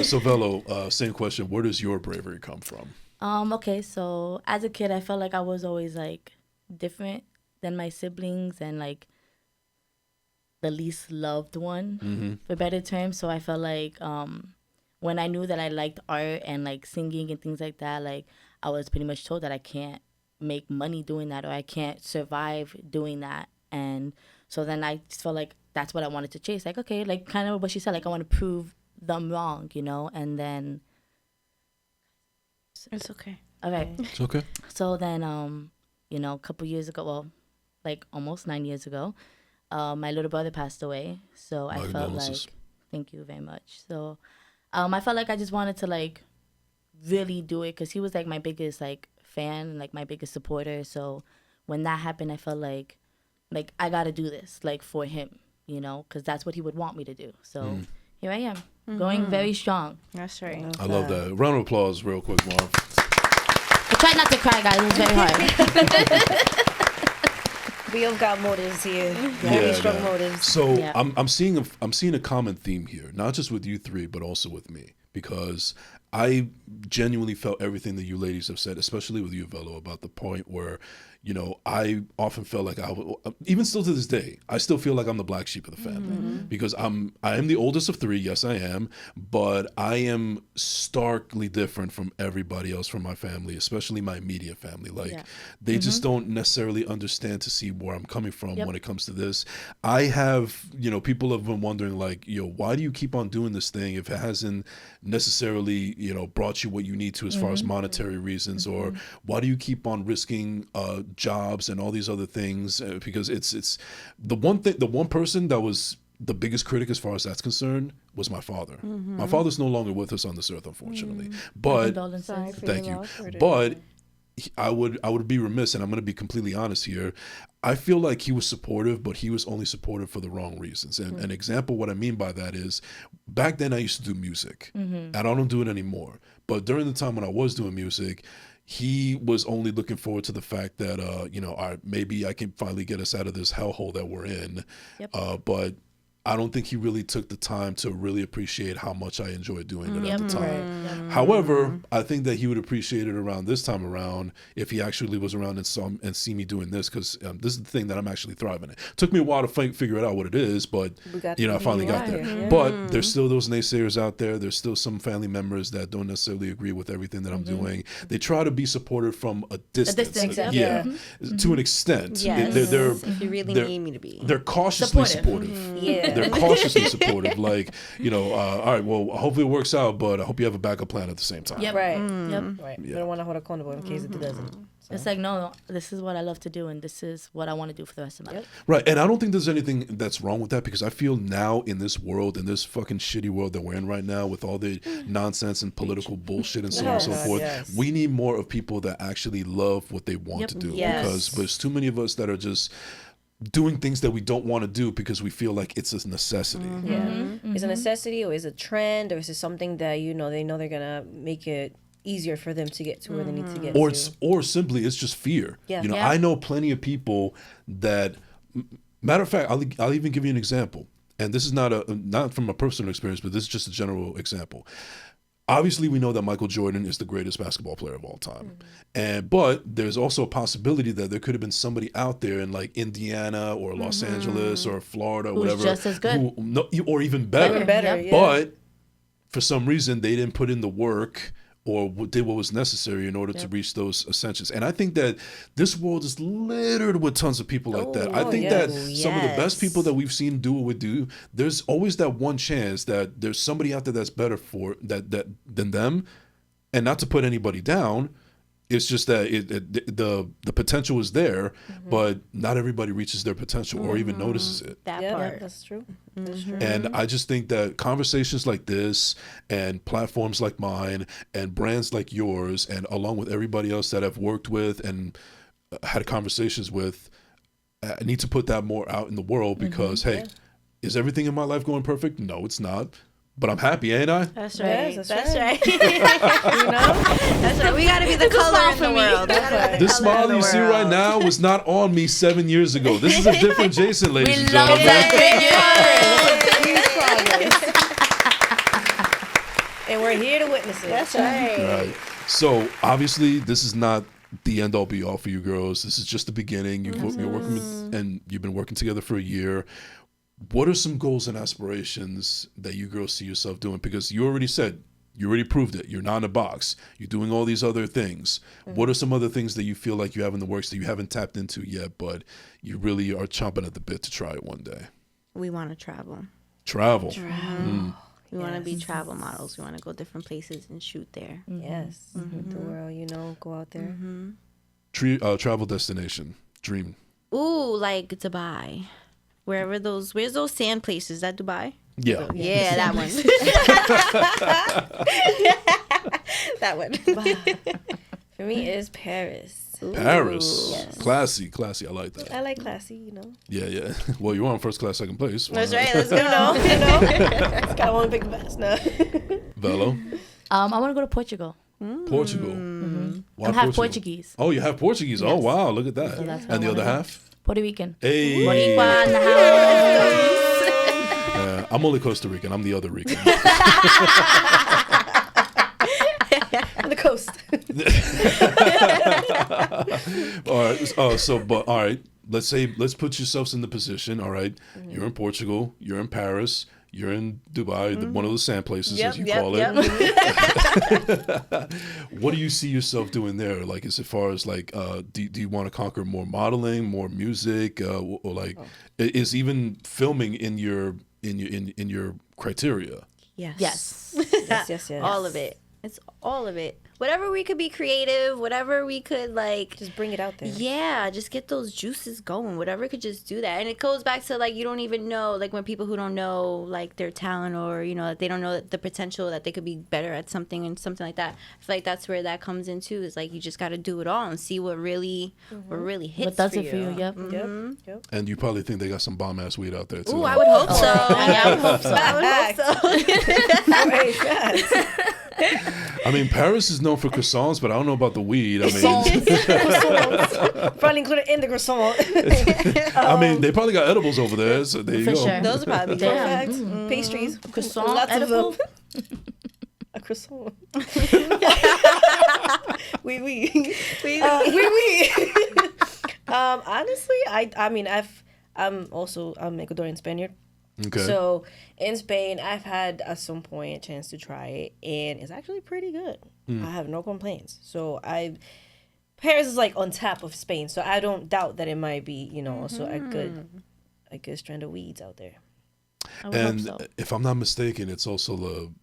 Speaker 1: so Velo, same question. Where does your bravery come from?
Speaker 3: Okay, so as a kid, I felt like I was always different than my siblings and the least loved one, for better terms. So I felt like when I knew that I liked art and singing and things like that, I was pretty much told that I can't make money doing that, or I can't survive doing that. And so then I just felt like that's what I wanted to chase. Okay, kind of what she said, I want to prove them wrong, and then
Speaker 2: It's okay.
Speaker 3: Okay.
Speaker 1: It's okay.
Speaker 3: So then a couple years ago, well, almost 9 years ago, my little brother passed away. So I felt thank you very much. So I felt like I just wanted to really do it, because he was my biggest fan and my biggest supporter. So when that happened, I felt like I got to do this, like, for him, you know, because that's what he would want me to do. So here I am, going very strong.
Speaker 2: That's right.
Speaker 1: I love that. Round of applause real quick, Marv.
Speaker 3: I tried not to cry, guys. It was very hard.
Speaker 4: We all got motives here. Very strong motives.
Speaker 1: So I'm seeing a common theme here, not just with you three, but also with me, because I genuinely felt everything that you ladies have said, especially with you, Velo, about the point where, you know, I often felt like even still to this day, I still feel like I'm the black sheep of the family because I am the oldest of three. Yes, I am, but I am starkly different from everybody else from my family, especially my immediate family. Like they just don't necessarily understand to see where I'm coming from when it comes to this. I have, you know, people have been wondering like, yo, why do you keep on doing this thing if it hasn't necessarily, you know, brought you what you need to as far as monetary reasons, or why do you keep on risking jobs and all these other things, because it's the one person that was the biggest critic as far as that's concerned was my father. My father's no longer with us on this earth, unfortunately, but thank you, but I would be remiss, and I'm going to be completely honest here. I feel like he was supportive, but he was only supportive for the wrong reasons. And an example, what I mean by that is, back then I used to do music, and I don't do it anymore. But during the time when I was doing music, he was only looking forward to the fact that, you know, maybe I can finally get us out of this hellhole that we're in. But I don't think he really took the time to really appreciate how much I enjoyed doing it at the time. However, I think that he would appreciate it around this time around if he actually was around and see me doing this, because this is the thing that I'm actually thriving in. Took me a while to figure it out what it is, but you know, I finally got there. But there's still those naysayers out there. There's still some family members that don't necessarily agree with everything that I'm doing. They try to be supportive from a distance. To an extent. They're
Speaker 2: if you really need me to be.
Speaker 1: They're cautiously supportive. They're cautiously supportive, like, you know, all right, well, hopefully it works out, but I hope you have a backup plan at the same time.
Speaker 4: Right. We don't want to hold a corner in case it doesn't. So.
Speaker 3: It's like, no, this is what I love to do, and this is what I want to do for the rest of my life.
Speaker 1: Right, and I don't think there's anything that's wrong with that, because I feel now in this world, in this fucking shitty world that we're in right now, with all the nonsense and political bullshit and so on and so forth, we need more of people that actually love what they want to do, because there's too many of us that are just doing things that we don't want to do because we feel like it's a necessity.
Speaker 4: Is a necessity, or is it a trend, or is it something that, you know, they're gonna make it easier for them to get to where they need to get to?
Speaker 1: Or simply it's just fear. You know, I know plenty of people that, matter of fact, I'll even give you an example, and this is not from a personal experience, but this is just a general example. Obviously, we know that Michael Jordan is the greatest basketball player of all time. But there's also a possibility that there could have been somebody out there in like Indiana or Los Angeles or Florida or whatever.
Speaker 3: Just as good.
Speaker 1: Or even better.
Speaker 4: Yeah.
Speaker 1: But for some reason, they didn't put in the work or did what was necessary in order to reach those ascensions. And I think that this world is littered with tons of people like that. I think that some of the best people that we've seen do what we do, there's always that one chance that there's somebody out there that's better for that than them. And not to put anybody down, it's just that the potential is there, but not everybody reaches their potential or even notices it.
Speaker 2: That part.
Speaker 4: That's true. That's true.
Speaker 1: And I just think that conversations like this and platforms like mine and brands like yours, and along with everybody else that I've worked with and had conversations with, I need to put that more out in the world, because, hey, is everything in my life going perfect? No, it's not. But I'm happy, ain't I?
Speaker 2: That's right.
Speaker 4: Yes,
Speaker 2: that's right. You know? That's right. We got to be the color in the world.
Speaker 1: This smile you see right now was not on me 7 years ago. This is a different Jason, ladies and gentlemen.
Speaker 4: And we're here to witness it.
Speaker 2: That's right.
Speaker 1: So obviously, this is not the end all be all for you girls. This is just the beginning. You're working and you've been working together for a year. What are some goals and aspirations that you girls see yourself doing? Because you already said, you already proved it. You're not in a box. You're doing all these other things. What are some other things that you feel like you have in the works that you haven't tapped into yet, but you really are chomping at the bit to try it one day?
Speaker 2: We want to travel.
Speaker 1: Travel.
Speaker 2: We want to be travel models. We want to go different places and shoot there.
Speaker 4: Yes. The world, you know, go out there.
Speaker 1: Travel destination. Dream.
Speaker 2: Ooh, like Dubai. Where's those sand places? Is that Dubai?
Speaker 1: Yeah.
Speaker 2: Yeah, that one. That one.
Speaker 4: For me, it's Paris.
Speaker 1: Paris.
Speaker 2: Yes.
Speaker 1: Classy. I like that.
Speaker 4: I like classy, you know.
Speaker 1: Yeah. Well, you were on first class, second place.
Speaker 2: That's right. Let's go.
Speaker 4: You know. Just gotta want to pick the best now.
Speaker 1: Velo.
Speaker 3: I want to go to Portugal.
Speaker 1: Portugal. Why
Speaker 3: I'm half Portuguese.
Speaker 1: Oh, you have Portuguese.
Speaker 3: Yes.
Speaker 1: Oh, wow. Look at that.
Speaker 3: So that's where
Speaker 1: And
Speaker 3: I
Speaker 1: the other
Speaker 3: wanna go.
Speaker 1: half?
Speaker 3: Puerto Rican.
Speaker 1: Hey.
Speaker 3: Boricua in the house.
Speaker 1: I'm only Costa Rican. I'm the other Rican.
Speaker 4: On the coast.
Speaker 1: All right. All right. Let's put yourselves in the position. All right. You're in Portugal. You're in Paris. You're in Dubai, one of the sand places, as you call it. What do you see yourself doing there? Like, as far as like, do you want to conquer more modeling, more music, or like, is even filming in your criteria?
Speaker 2: Yes.
Speaker 4: Yes.
Speaker 2: All of it. It's all of it. Whatever we could be creative, whatever we could like
Speaker 4: Just bring it out there.
Speaker 2: Yeah, just get those juices going. Whatever could just do that. And it goes back to like you don't even know, like when people who don't know like their talent or that they don't know the potential that they could be better at something and something like that. I feel like that's where that comes into is like you just got to do it all and see what really hits
Speaker 3: What does
Speaker 2: for
Speaker 3: it for you? Yep.
Speaker 4: Yep.
Speaker 1: And you probably think they got some bomb ass weed out there too.
Speaker 2: Ooh, I would hope so.
Speaker 3: Yeah, I would hope so.
Speaker 2: I would hope so.
Speaker 1: I mean, Paris is known for croissants, but I don't know about the weed. I mean,
Speaker 4: Probably included in the croissant.
Speaker 1: I mean, they probably got edibles over there. So there you
Speaker 3: For
Speaker 1: go.
Speaker 3: sure.
Speaker 2: Those would probably be
Speaker 3: Damn.
Speaker 2: perfect.
Speaker 4: Pastries.
Speaker 3: Croissant,
Speaker 4: Lots
Speaker 3: edible?
Speaker 4: of them. A croissant. Oui. Honestly, I'm Ecuadorian Spaniard.
Speaker 1: Okay.
Speaker 4: So in Spain, I've had at some point a chance to try it, and it's actually pretty good. I have no complaints. So Paris is like on top of Spain, so I don't doubt that it might be also a good strand of weeds out there.
Speaker 3: I would hope
Speaker 1: And
Speaker 3: so.
Speaker 1: if I'm not mistaken, it's also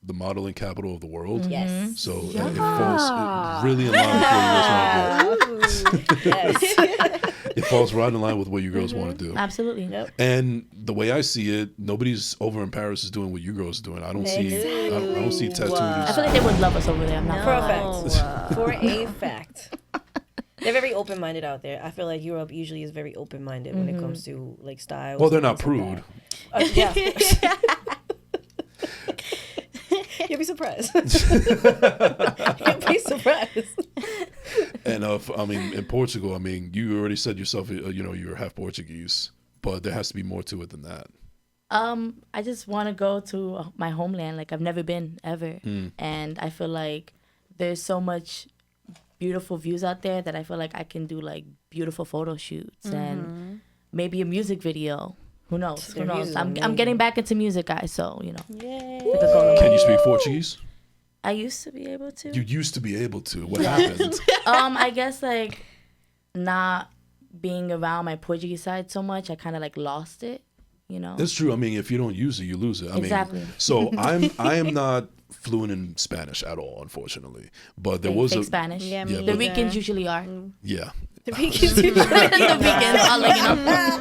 Speaker 1: the modeling capital of the world.
Speaker 4: Yes.
Speaker 1: So it falls really in line with what you guys want to do.
Speaker 4: Yes.
Speaker 1: It falls right in line with what you girls want to do.
Speaker 3: Absolutely.
Speaker 4: Yep.
Speaker 1: And the way I see it, nobody's over in Paris is doing what you girls are doing. I don't see tattoos.
Speaker 3: I feel like they would love us over there. I'm not
Speaker 4: For a
Speaker 3: gonna lie.
Speaker 4: fact. For a fact. They're very open-minded out there. I feel like Europe usually is very open-minded when it comes to like style.
Speaker 1: Well, they're not prude.
Speaker 4: Yeah. You'll be surprised. You'll be surprised.
Speaker 1: And in Portugal, you already said yourself, you're half Portuguese, but there has to be more to it than that.
Speaker 3: I just want to go to my homeland. Like I've never been ever, and I feel like there's so much beautiful views out there that I feel like I can do like beautiful photo shoots and maybe a music video. Who knows? Who knows? I'm getting back into music, guys. So
Speaker 2: Yay.
Speaker 1: Can you speak Portuguese?
Speaker 3: I used to be able to.
Speaker 1: You used to be able to. What happened?
Speaker 3: I guess like not being around my Portuguese side so much, I kind of like lost it.
Speaker 1: That's true. If you don't use it, you lose it.
Speaker 3: Exactly.
Speaker 1: So I am not fluent in Spanish at all, unfortunately. But there was
Speaker 3: fake
Speaker 1: a
Speaker 3: Spanish.
Speaker 2: Yeah,
Speaker 1: me
Speaker 3: The
Speaker 1: either.
Speaker 3: Ricans usually are.
Speaker 1: yeah.
Speaker 4: The Ricans usually
Speaker 3: The Ricans, I'll let you know.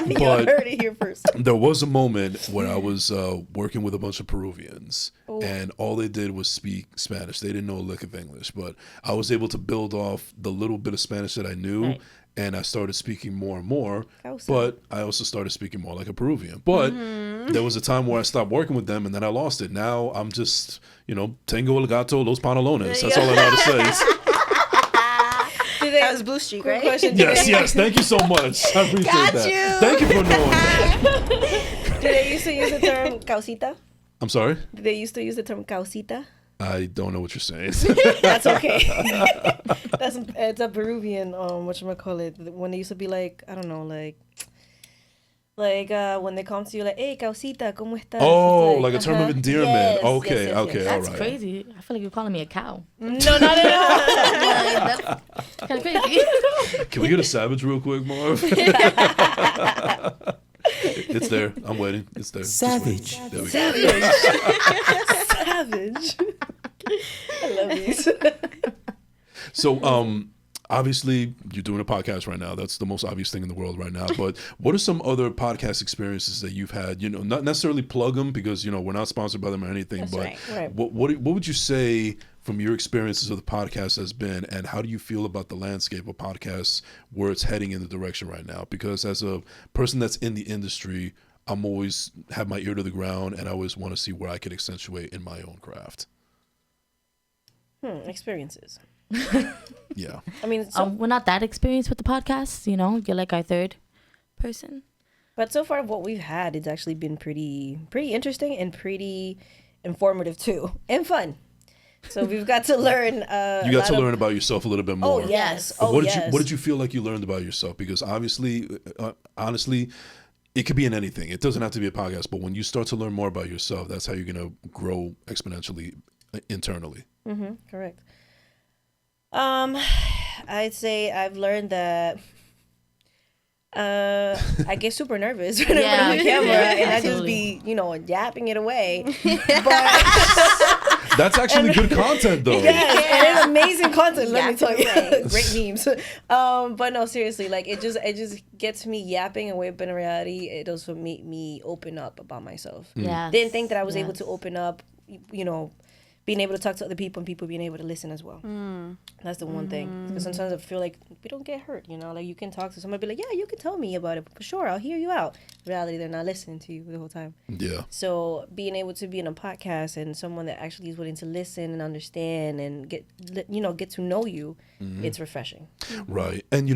Speaker 4: you
Speaker 1: But
Speaker 4: heard it here first.
Speaker 1: there was a moment where I was working with a bunch of Peruvians, and all they did was speak Spanish. They didn't know a lick of English, but I was able to build off the little bit of Spanish that I knew.
Speaker 3: Right.
Speaker 1: And I started speaking more and more,
Speaker 4: Causa.
Speaker 1: but I also started speaking more like a Peruvian. But there was a time where I stopped working with them, and then I lost it. Now I'm just, tengo el gato, los pantalones. That's all I know how to say.
Speaker 2: That was Blue Street, right?
Speaker 1: Yes. Thank you so much. I appreciate that. Thank you for knowing that.
Speaker 4: Do they used to use the term causita?
Speaker 1: I'm sorry?
Speaker 4: Did they used to use the term causita?
Speaker 1: I don't know what you're saying.
Speaker 4: That's okay. It's a Peruvian whatchamacallit, when they used to be like, I don't know, like when they come to you like, hey causita, ¿cómo estás?
Speaker 1: Oh, like a term of endearment.
Speaker 4: Yes,
Speaker 1: Okay,
Speaker 4: yes,
Speaker 1: okay,
Speaker 4: yes.
Speaker 1: all
Speaker 3: That's
Speaker 1: right.
Speaker 3: crazy. I feel like you're calling me a cow.
Speaker 4: No, not at all.
Speaker 3: That's kind of crazy.
Speaker 1: Can we get a savage real quick, Marv? It's there. I'm waiting. It's there.
Speaker 5: Savage.
Speaker 1: There we go.
Speaker 4: Savage. I love these.
Speaker 1: So, obviously, you're doing a podcast right now. That's the most obvious thing in the world right now. But what are some other podcast experiences that you've had? Not necessarily plug them because we're not sponsored by them or anything.
Speaker 2: That's
Speaker 1: but
Speaker 2: right.
Speaker 4: Right.
Speaker 1: what would you say from your experiences of the podcast has been, and how do you feel about the landscape of podcasts, where it's heading in the direction right now? Because as a person that's in the industry, I'm always have my ear to the ground, and I always want to see where I can accentuate in my own craft.
Speaker 4: Experiences.
Speaker 1: Yeah.
Speaker 4: I mean,
Speaker 3: we're not that experienced with the podcast, you know. You're like our third person.
Speaker 4: But so far, what we've had, it's actually been pretty interesting and pretty informative too, and fun. So we've got to learn.
Speaker 1: You got to learn about yourself a little bit more.
Speaker 4: Oh yes.
Speaker 1: What did you feel like you learned about yourself? Because obviously, honestly, it could be in anything. It doesn't have to be a podcast. But when you start to learn more about yourself, that's how you're gonna grow exponentially internally.
Speaker 4: Correct. I'd say I've learned that I get super nervous when I'm on the camera, and I just be, yapping it away. But
Speaker 1: that's actually good content, though.
Speaker 4: Yes, and it's amazing content. Let me tell you, great memes. But no, seriously, like it just gets me yapping away. But in reality, it also made me open up about myself. Didn't think that I was able to open up, being able to talk to other people and people being able to listen as well. That's the one thing. Because sometimes I feel like we don't get hurt, like you can talk to somebody, be like, yeah, you can tell me about it, for sure, I'll hear you out. In reality, they're not listening to you the whole time.
Speaker 1: Yeah.
Speaker 4: So being able to be in a podcast and someone that actually is willing to listen and understand and get to know you, it's refreshing.
Speaker 1: Right. And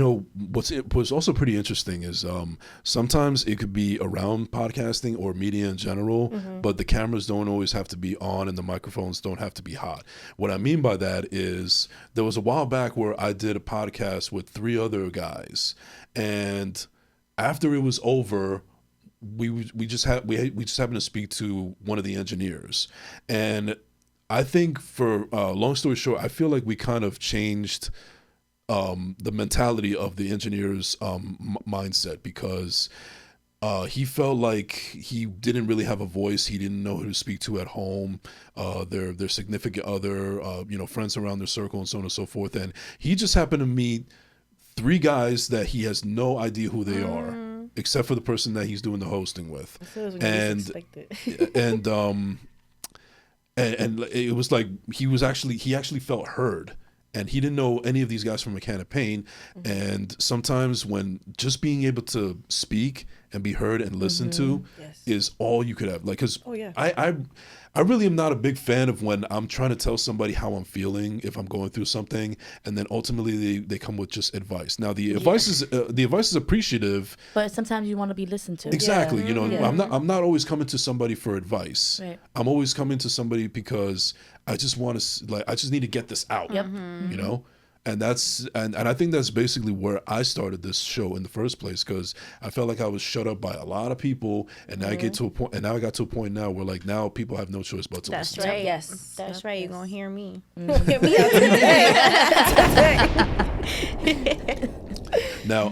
Speaker 1: what's also pretty interesting is sometimes it could be around podcasting or media in general, but the cameras don't always have to be on and the microphones don't have to be hot. What I mean by that is there was a while back where I did a podcast with 3 other guys, and after it was over, we just happened to speak to one of the engineers, and I think for long story short, I feel like we kind of changed the mentality of the engineer's mindset, because he felt like he didn't really have a voice. He didn't know who to speak to at home, their significant other, friends around their circle, and so on and so forth. And he just happened to meet 3 guys that he has no idea who they are, except for the person that he's doing the hosting with. And it was like he actually felt heard. And he didn't know any of these guys from a can of paint. And sometimes when just being able to speak and be heard and listened to is all you could have. Like, because I really am not a big fan of when I'm trying to tell somebody how I'm feeling if I'm going through something, and then ultimately they come with just advice. Now the advice is appreciative,
Speaker 3: but sometimes you want to be listened to.
Speaker 1: Exactly. I'm not always coming to somebody for advice. Right. I'm always coming to somebody because I just want to, I just need to get this out. Yep. And that's and I think that's basically where I started this show in the first place, because I felt like I was shut up by a lot of people, and now I got to a point now where now people have no choice but to listen.
Speaker 2: That's right.
Speaker 4: Yes,
Speaker 2: that's right. You're gonna hear me.
Speaker 4: Hear me out today.
Speaker 1: Now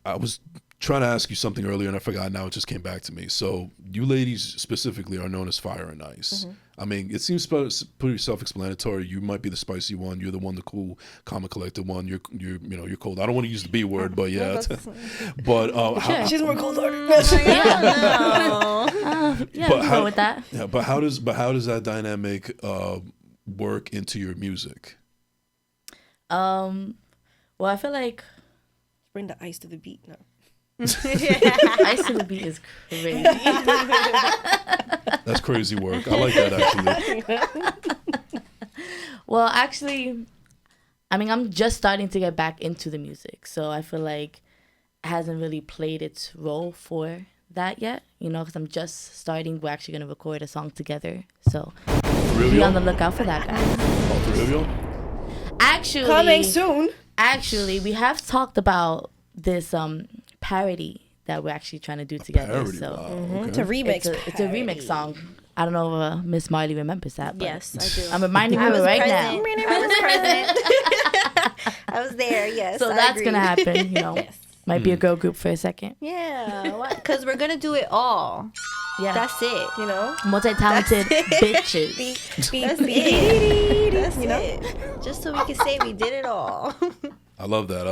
Speaker 1: I was trying to ask you something earlier and I forgot. Now it just came back to me. So you ladies specifically are known as Fire and Ice. I mean, it seems pretty self-explanatory. You might be the spicy one. You're the one, the cool, calm and collected one. You're cold. I don't want to use the B word, but yeah. But
Speaker 4: she's more cold-hearted.
Speaker 3: Go with that.
Speaker 1: Yeah, but how does that dynamic work into your music?
Speaker 3: Well, I feel like
Speaker 4: bring the ice to the beat now.
Speaker 3: Ice to the beat is crazy.
Speaker 1: That's crazy work. I like that, actually.
Speaker 3: Well, actually, I mean, I'm just starting to get back into the music, so I feel like it hasn't really played its role for that yet, because I'm just starting. We're actually going to record a song together, so be on the lookout for that, guys.
Speaker 1: All 3 of you?
Speaker 3: Actually,
Speaker 4: coming soon.
Speaker 3: Actually, we have talked about this parody that we're actually trying to do together.
Speaker 1: Parody,
Speaker 3: so
Speaker 1: wow. Okay.
Speaker 4: It's a remix.
Speaker 3: It's a remix song. I don't know if Miss Marley remembers that. But
Speaker 2: yes, I do.
Speaker 3: I'm reminding her right now.
Speaker 2: I was present. I was there. Yes.
Speaker 3: So that's gonna happen.
Speaker 2: Yes.
Speaker 3: Might be a girl group for a second.
Speaker 2: Yeah, because we're gonna do it all. Yeah, that's it.
Speaker 3: Multi-talented bitches.
Speaker 2: That's it. That's it. Just so we can say we did it all.
Speaker 1: I love that.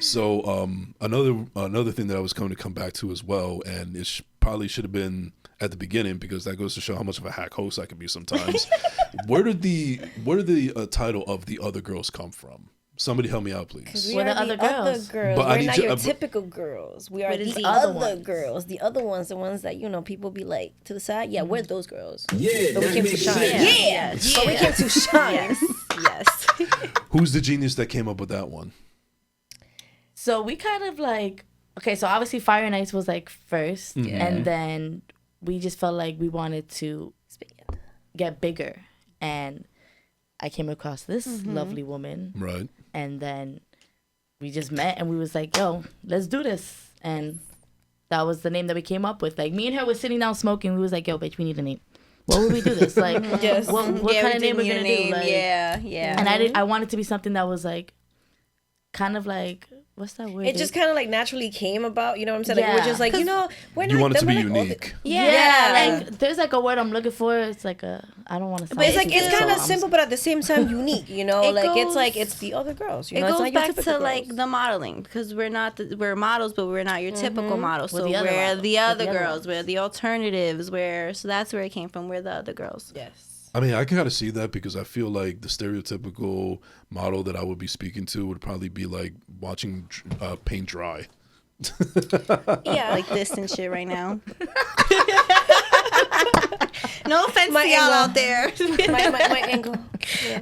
Speaker 1: So another thing that I was going to come back to as well, and it's probably should have been at the beginning, because that goes to show how much of a hack host I can be sometimes. Where did the title of The Other Girlz come from? Somebody help me out, please.
Speaker 4: We're the other girls.
Speaker 1: But
Speaker 4: we're not your typical girls. We are the other girls. The other ones, the ones that, you know, people be like to the side. Yeah, we're those girls. Yeah, but we came to shine. Yeah. But we came to shine. Yes.
Speaker 1: Who's the genius that came up with that one?
Speaker 3: So we kind of like, okay, so obviously Fire and Ice was like first, and then we just felt like we wanted to get bigger, and I came across this lovely woman.
Speaker 1: Right.
Speaker 3: And then we just met and we was like, yo, let's do this. And that was the name that we came up with. Like, me and her was sitting down smoking. We was like, yo, bitch, we need a name. What would we do this? Like, what kind of name we're going to do? Like,
Speaker 2: yeah.
Speaker 3: And I wanted to be something that was like, kind of like, what's that word?
Speaker 4: It just kind of like naturally came about, you know what I'm saying? Like, we're just like, you know, we're not.
Speaker 1: You want it to be
Speaker 4: like
Speaker 1: unique.
Speaker 3: Like, there's like a word I'm looking for. It's like I don't want to.
Speaker 4: But it's like it's kind of simple, but at the same time unique. You know, it's the other girls. You know,
Speaker 2: it goes back to
Speaker 4: girls.
Speaker 2: like the modeling, because we're models, but we're not your typical models. So we're the other girls. We're the alternatives. So that's where it came from. We're the other girls.
Speaker 4: Yes.
Speaker 1: I mean, I can kind of see that, because I feel like the stereotypical model that I would be speaking to would probably be like watching paint dry.
Speaker 2: Yeah, like this and shit right now. No offense to y'all out there.
Speaker 4: my angle. Yeah.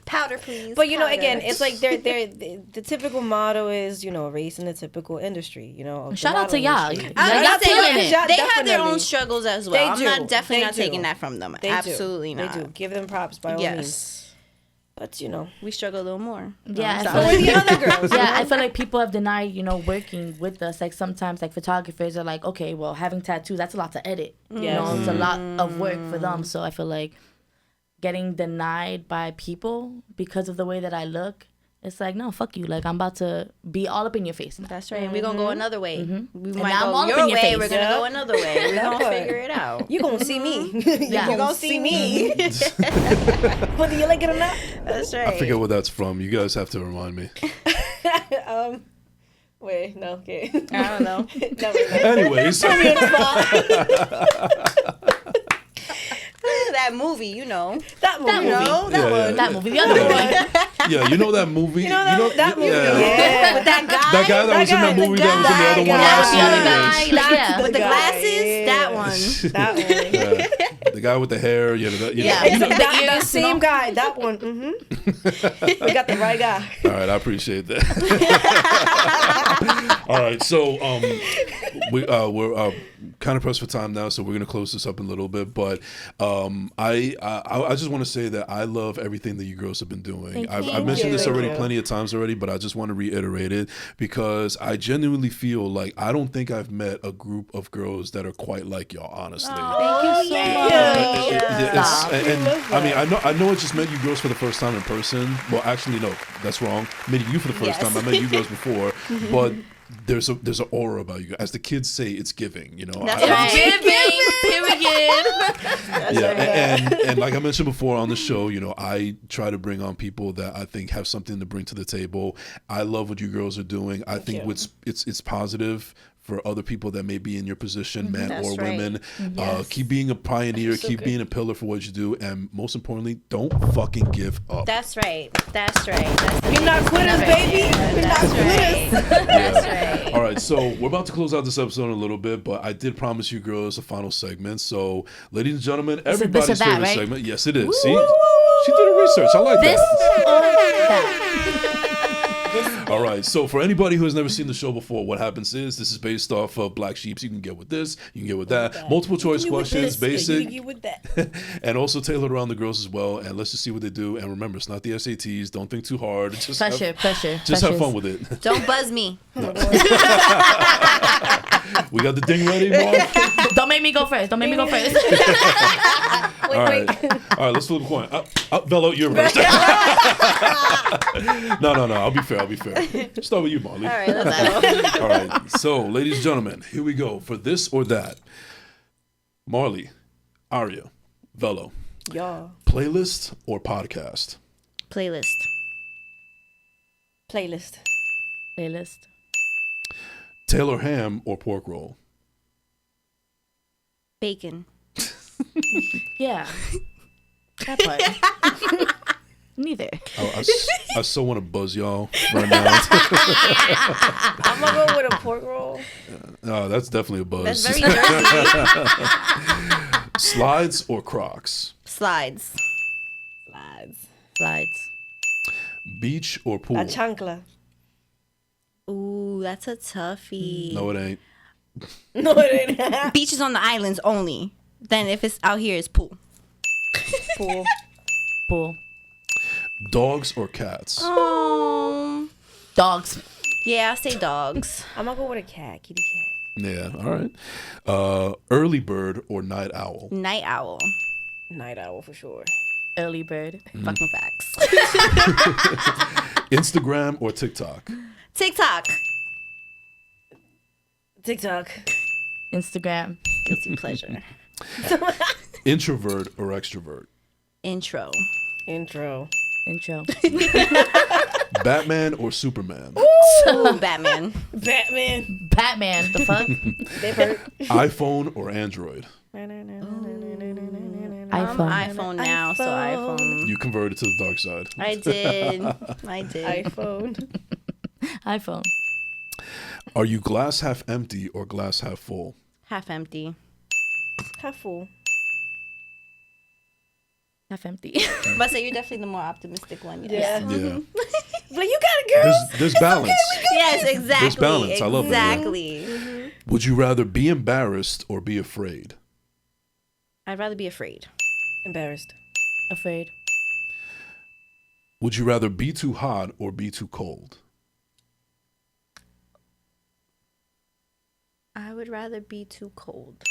Speaker 2: Powder, please.
Speaker 4: But you know, again, it's like the typical motto is, you know, race in the typical industry. You know,
Speaker 3: shout out to y'all.
Speaker 2: Y'all they have their own struggles as well. I'm definitely not taking that from them. Absolutely not.
Speaker 4: They do. Give them props by all means. But you know,
Speaker 2: we struggle a little more.
Speaker 3: Yeah,
Speaker 4: we're the other girls.
Speaker 3: Yeah, I feel like people have denied, you know, working with us. Like sometimes, like photographers are like, okay, well, having tattoos, that's a lot to edit. You know, it's a lot of work for them. So I feel like getting denied by people because of the way that I look, it's like, no, fuck you. Like, I'm about to be all up in your face now.
Speaker 2: That's right. And we're going to go another way. We
Speaker 3: and
Speaker 2: might go your way. We're going to go another way. We're going to figure it out.
Speaker 4: You're going to see me.
Speaker 3: Yeah.
Speaker 4: You're going to see me. Whether you like it or not.
Speaker 2: That's right.
Speaker 1: I forget where that's from. You guys have to remind me.
Speaker 4: Wait, no, okay.
Speaker 2: I don't know.
Speaker 1: Anyways.
Speaker 2: That movie, you know.
Speaker 4: That movie.
Speaker 3: That movie. The other one.
Speaker 1: Yeah, you know that movie.
Speaker 4: You know that movie.
Speaker 1: Yeah.
Speaker 2: With that guy.
Speaker 1: That guy that was in that movie that was in the other one last year.
Speaker 3: Yeah.
Speaker 2: With the glasses. That one.
Speaker 4: That one.
Speaker 1: Yeah. The guy with the hair.
Speaker 4: That same guy. That one. We got the right guy.
Speaker 1: All right, I appreciate that. All right, so we're kind of pressed for time now, so we're gonna close this up in a little bit. But I just want to say that I love everything that you girls have been doing. I've mentioned this already plenty of times already, but I just want to reiterate it, because I genuinely feel like I don't think I've met a group of girls that are quite like y'all. Honestly,
Speaker 3: thank you so much.
Speaker 1: And I mean, I know I just met you girls for the first time in person. Well, actually, no, that's wrong. Meeting you for the first time. I met you girls before, but there's an aura about you. As the kids say, it's giving. You know,
Speaker 2: that's right.
Speaker 3: Giving, period.
Speaker 1: And like I mentioned before on the show, you know, I try to bring on people that I think have something to bring to the table. I love what you girls are doing. I think it's positive for other people that may be in your position, men or women. Yes. Keep being a pioneer, keep being a pillar for what you do, and most importantly, don't fucking give up.
Speaker 2: That's right.
Speaker 4: We're not quitters, baby. We're not quitters.
Speaker 2: That's right.
Speaker 1: All right, so we're about to close out this episode in a little bit, but I did promise you girls a final segment. So, ladies and gentlemen, everybody's favorite segment. Yes, it is. See? She did her research. I like that. All right, so for anybody who has never seen the show before, what happens is this is based off of Black Sheeps. You can get with this, you can get with that. Multiple choice questions, basic, and also tailored around the girls as well. And let's just see what they do. And remember, it's not the SATs. Don't think too hard. Just
Speaker 3: pressure.
Speaker 1: Just have fun with it.
Speaker 2: Don't buzz me.
Speaker 1: We got the ding ready, Mark?
Speaker 3: Don't make me go first.
Speaker 1: All right, let's flip a coin. Up, Velo, you're first. No. I'll be fair. Start with you, Marley.
Speaker 2: All right, let's go.
Speaker 1: All right. So, ladies and gentlemen, here we go for this or that. Marley, Aria, Velo.
Speaker 4: Yeah.
Speaker 1: Playlist or podcast?
Speaker 2: Playlist.
Speaker 3: Playlist.
Speaker 1: Taylor ham or pork roll?
Speaker 2: Bacon.
Speaker 3: Yeah. That part. Neither.
Speaker 1: I so want to buzz y'all right now.
Speaker 4: I'm gonna go with a pork roll.
Speaker 1: Oh, that's definitely a buzz.
Speaker 2: That's very Jersey.
Speaker 1: Slides or Crocs?
Speaker 2: Slides.
Speaker 3: Slides.
Speaker 1: Beach or pool?
Speaker 4: La chancla.
Speaker 2: Ooh, that's a toughie.
Speaker 1: No, it ain't.
Speaker 4: No, it ain't.
Speaker 2: Beaches on the islands only. Then if it's out here, it's pool.
Speaker 4: Pool.
Speaker 3: Pool.
Speaker 1: Dogs or cats?
Speaker 3: Dogs.
Speaker 2: Yeah, I'll say dogs.
Speaker 4: I'm gonna go with a cat. Kitty cat.
Speaker 1: Yeah, all right. Early bird or night owl?
Speaker 2: Night owl.
Speaker 4: Night owl for sure.
Speaker 3: Early bird.
Speaker 2: Fucking facts.
Speaker 1: Instagram or TikTok?
Speaker 2: TikTok.
Speaker 4: TikTok.
Speaker 3: Instagram.
Speaker 2: Guilty pleasure.
Speaker 1: Introvert or extrovert?
Speaker 2: Intro.
Speaker 4: Intro.
Speaker 1: Batman or Superman?
Speaker 2: Ooh, Batman.
Speaker 4: Batman.
Speaker 3: Batman. The fuck?
Speaker 4: They hurt.
Speaker 1: iPhone or Android?
Speaker 3: iPhone.
Speaker 2: iPhone now, so iPhone.
Speaker 1: You converted to the dark side.
Speaker 2: I did.
Speaker 4: iPhone.
Speaker 3: iPhone.
Speaker 1: Are you glass half empty or glass half full?
Speaker 2: Half empty.
Speaker 4: Half full.
Speaker 3: Half empty.
Speaker 2: But say you're definitely the more optimistic one.
Speaker 4: Yeah.
Speaker 1: Yeah.
Speaker 4: Like, you got it, girls.
Speaker 1: There's balance.
Speaker 2: Yes, exactly.
Speaker 1: There's balance. I love that.
Speaker 2: Exactly.
Speaker 1: Would you rather be embarrassed or be afraid?
Speaker 2: I'd rather be afraid.
Speaker 4: Embarrassed.
Speaker 3: Afraid.
Speaker 1: Would you rather be too hot or be too cold?
Speaker 2: I would rather be too cold.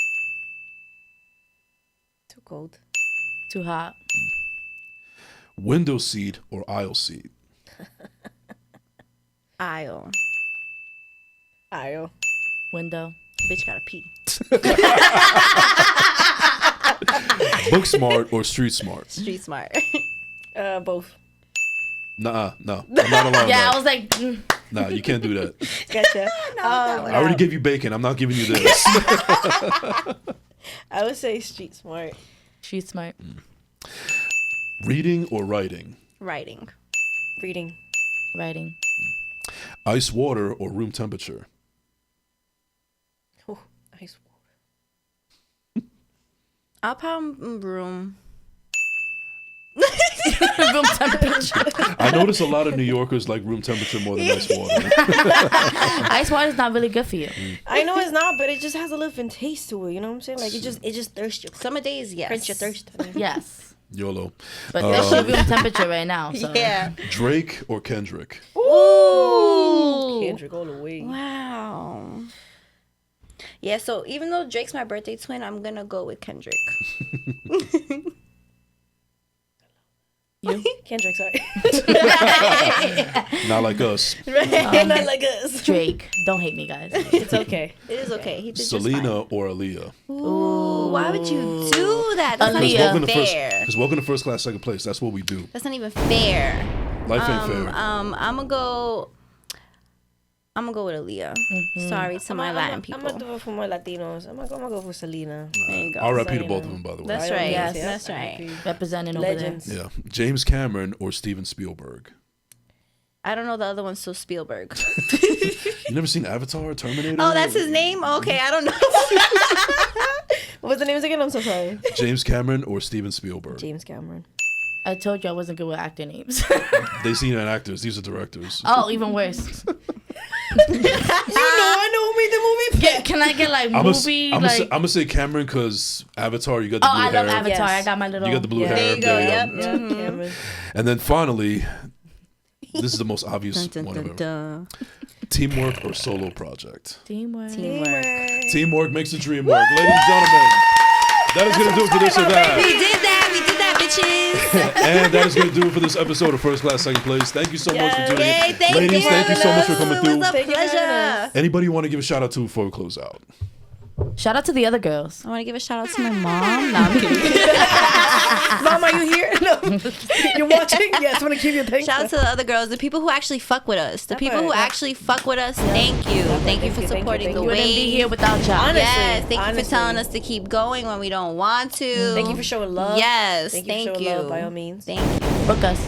Speaker 4: Too cold.
Speaker 3: Too hot.
Speaker 1: Window seat or aisle seat?
Speaker 2: Aisle.
Speaker 4: Aisle.
Speaker 3: Window.
Speaker 2: Bitch gotta pee.
Speaker 1: Book smart or street smart?
Speaker 2: Street smart.
Speaker 4: Both.
Speaker 1: No, I'm not allowed
Speaker 3: Yeah, I
Speaker 1: that.
Speaker 3: was like,
Speaker 1: Nah, you can't do that.
Speaker 4: Gotcha.
Speaker 1: I already gave you bacon. I'm not giving you this.
Speaker 4: I would say street smart.
Speaker 3: she's smart.
Speaker 1: Reading or writing?
Speaker 2: Writing.
Speaker 4: Reading.
Speaker 3: Writing.
Speaker 1: Ice water or room temperature?
Speaker 4: Oh, ice
Speaker 2: I'll probably room.
Speaker 3: Room temperature.
Speaker 1: I notice a lot of New Yorkers like room temperature more than ice water.
Speaker 3: Ice water is not really good for you.
Speaker 4: I know it's not, but it just has a different taste to it. You know what I'm saying? Like, it just thirsts you.
Speaker 2: Summer days, yes.
Speaker 4: Quench your thirst.
Speaker 3: Yes.
Speaker 1: YOLO.
Speaker 3: But it's room temperature right now. So.
Speaker 2: Yeah.
Speaker 1: Drake or Kendrick?
Speaker 2: Ooh.
Speaker 4: Kendrick all the way.
Speaker 2: Wow. Yeah, so even though Drake's my birthday twin, I'm gonna go with Kendrick.
Speaker 3: You?
Speaker 4: Kendrick, sorry.
Speaker 1: Not like us.
Speaker 4: Not like us.
Speaker 3: Drake. Don't hate me, guys.
Speaker 4: It's okay.
Speaker 2: It is okay. He did just
Speaker 1: Selena
Speaker 2: fine.
Speaker 1: or Aaliyah?
Speaker 2: Ooh, why would you do that? That's not
Speaker 3: Aaliyah.
Speaker 2: even
Speaker 1: Because
Speaker 2: fair.
Speaker 1: welcome to first class, second place. That's what we do.
Speaker 2: That's not even fair.
Speaker 1: Life ain't fair.
Speaker 2: I'm gonna go with Aaliyah. Sorry to my Latin people.
Speaker 4: I'm gonna do it for more Latinos. I'm gonna go for Selena.
Speaker 2: There you go.
Speaker 1: R.I.P. to both of them, by the way.
Speaker 2: That's
Speaker 4: I
Speaker 2: right.
Speaker 4: guess,
Speaker 2: Yes,
Speaker 4: yeah.
Speaker 2: that's right.
Speaker 3: Representing over there.
Speaker 4: Legends.
Speaker 1: Yeah. James Cameron or Steven Spielberg?
Speaker 2: I don't know the other one, so Spielberg.
Speaker 1: You never seen Avatar, Terminator?
Speaker 2: Oh, that's his name? Okay, I don't know.
Speaker 4: What's the names again? I'm so sorry.
Speaker 1: James Cameron or Steven Spielberg?
Speaker 4: James Cameron.
Speaker 3: I told you I wasn't good with actor names.
Speaker 1: They seen an actors. These are directors.
Speaker 3: Oh, even worse.
Speaker 4: You know I know who made the movie.
Speaker 3: Can I get like
Speaker 1: I'm
Speaker 3: movie?
Speaker 1: gonna
Speaker 3: like,
Speaker 1: say Cameron because Avatar. You got the
Speaker 3: oh,
Speaker 1: blue
Speaker 3: I love
Speaker 1: hair.
Speaker 3: Avatar.
Speaker 4: Yes.
Speaker 3: I got my little.
Speaker 1: You got the blue
Speaker 4: Yeah.
Speaker 1: hair.
Speaker 2: There you go, yep.
Speaker 4: Yeah, Cameron.
Speaker 1: And then finally, this is the most obvious
Speaker 2: Dun, dun,
Speaker 1: one
Speaker 2: dun,
Speaker 1: of ever.
Speaker 2: dun.
Speaker 1: Teamwork or solo project?
Speaker 3: Teamwork.
Speaker 1: Teamwork makes the dream work. Ladies and gentlemen, that is going to do it for this or that.
Speaker 2: We did that, bitches.
Speaker 1: And that is going to do it for this episode of First Class, Second Place. Thank you so much for tuning
Speaker 2: Yay,
Speaker 1: in.
Speaker 2: thank
Speaker 1: Ladies,
Speaker 2: you.
Speaker 1: thank you so much for coming
Speaker 2: It
Speaker 1: through.
Speaker 2: was a
Speaker 4: Thank you for having
Speaker 2: pleasure.
Speaker 1: Anybody you want to give a shout out to before we close out?
Speaker 3: Shout out to the other girls.
Speaker 2: I want to give a shout out to my mom. No, I'm kidding.
Speaker 4: Mom, are you here? No. You're watching? Yes, I want to give you a thank
Speaker 2: Shout out to the other girls, the people who actually fuck with us. The people who actually fuck with us, thank you. Thank you for supporting the
Speaker 3: We wouldn't be
Speaker 2: wave.
Speaker 3: here without y'all.
Speaker 4: Honestly,
Speaker 2: Yes, thank you for telling us to keep going when we don't want to.
Speaker 4: Thank you for showing love.
Speaker 2: Yes,
Speaker 4: Thank
Speaker 2: thank
Speaker 4: you. For
Speaker 2: you.
Speaker 4: showing love, by all means.
Speaker 2: Thank you.
Speaker 3: Book us.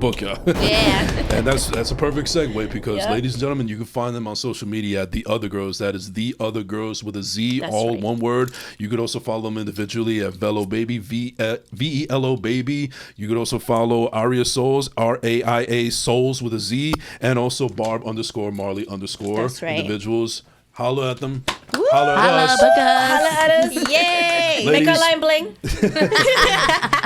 Speaker 1: Book ya.
Speaker 2: Yeah.
Speaker 1: And that's a perfect segue because, ladies and gentlemen, you can find them on social media at The Other Girlz. That is The Other Girlz with a Z,
Speaker 4: That's
Speaker 1: all
Speaker 4: right.
Speaker 1: one word. You could also follow them individually at Velo Baby, VELO Baby. You could also follow Aria Souls, RAIA Souls with a Z, and also Barb_Marley_.
Speaker 2: That's right.
Speaker 1: Individuals. Holla at them.
Speaker 2: Woo!
Speaker 1: Holla at
Speaker 3: Holla,
Speaker 1: us.
Speaker 3: book us.
Speaker 4: Holla at us.
Speaker 2: Yay!
Speaker 1: Ladies.
Speaker 4: Make our line bling.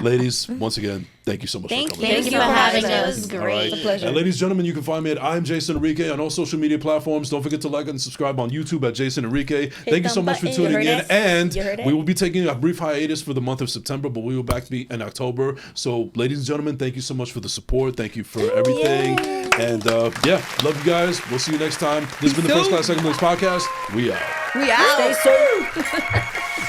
Speaker 1: Ladies, once again, thank you so much for coming.
Speaker 2: Thank you for having us. It was
Speaker 1: All
Speaker 2: great.
Speaker 1: right.
Speaker 4: It's a pleasure.
Speaker 1: And ladies and gentlemen, you can find me at I'm Jason Enrique on all social media platforms. Don't forget to like and subscribe on YouTube at Jason Enrique. Thank you so much for
Speaker 4: button.
Speaker 1: tuning
Speaker 4: You
Speaker 1: in.
Speaker 4: heard it?
Speaker 1: And
Speaker 4: You heard it?
Speaker 1: we will be taking a brief hiatus for the month of September, but we will back to be in October. So, ladies and gentlemen, thank you so much for the support. Thank you for everything. And yeah, love you guys. We'll see you next time. This has been the First Class Second Place podcast. We out.
Speaker 2: We out.
Speaker 4: Stay soon.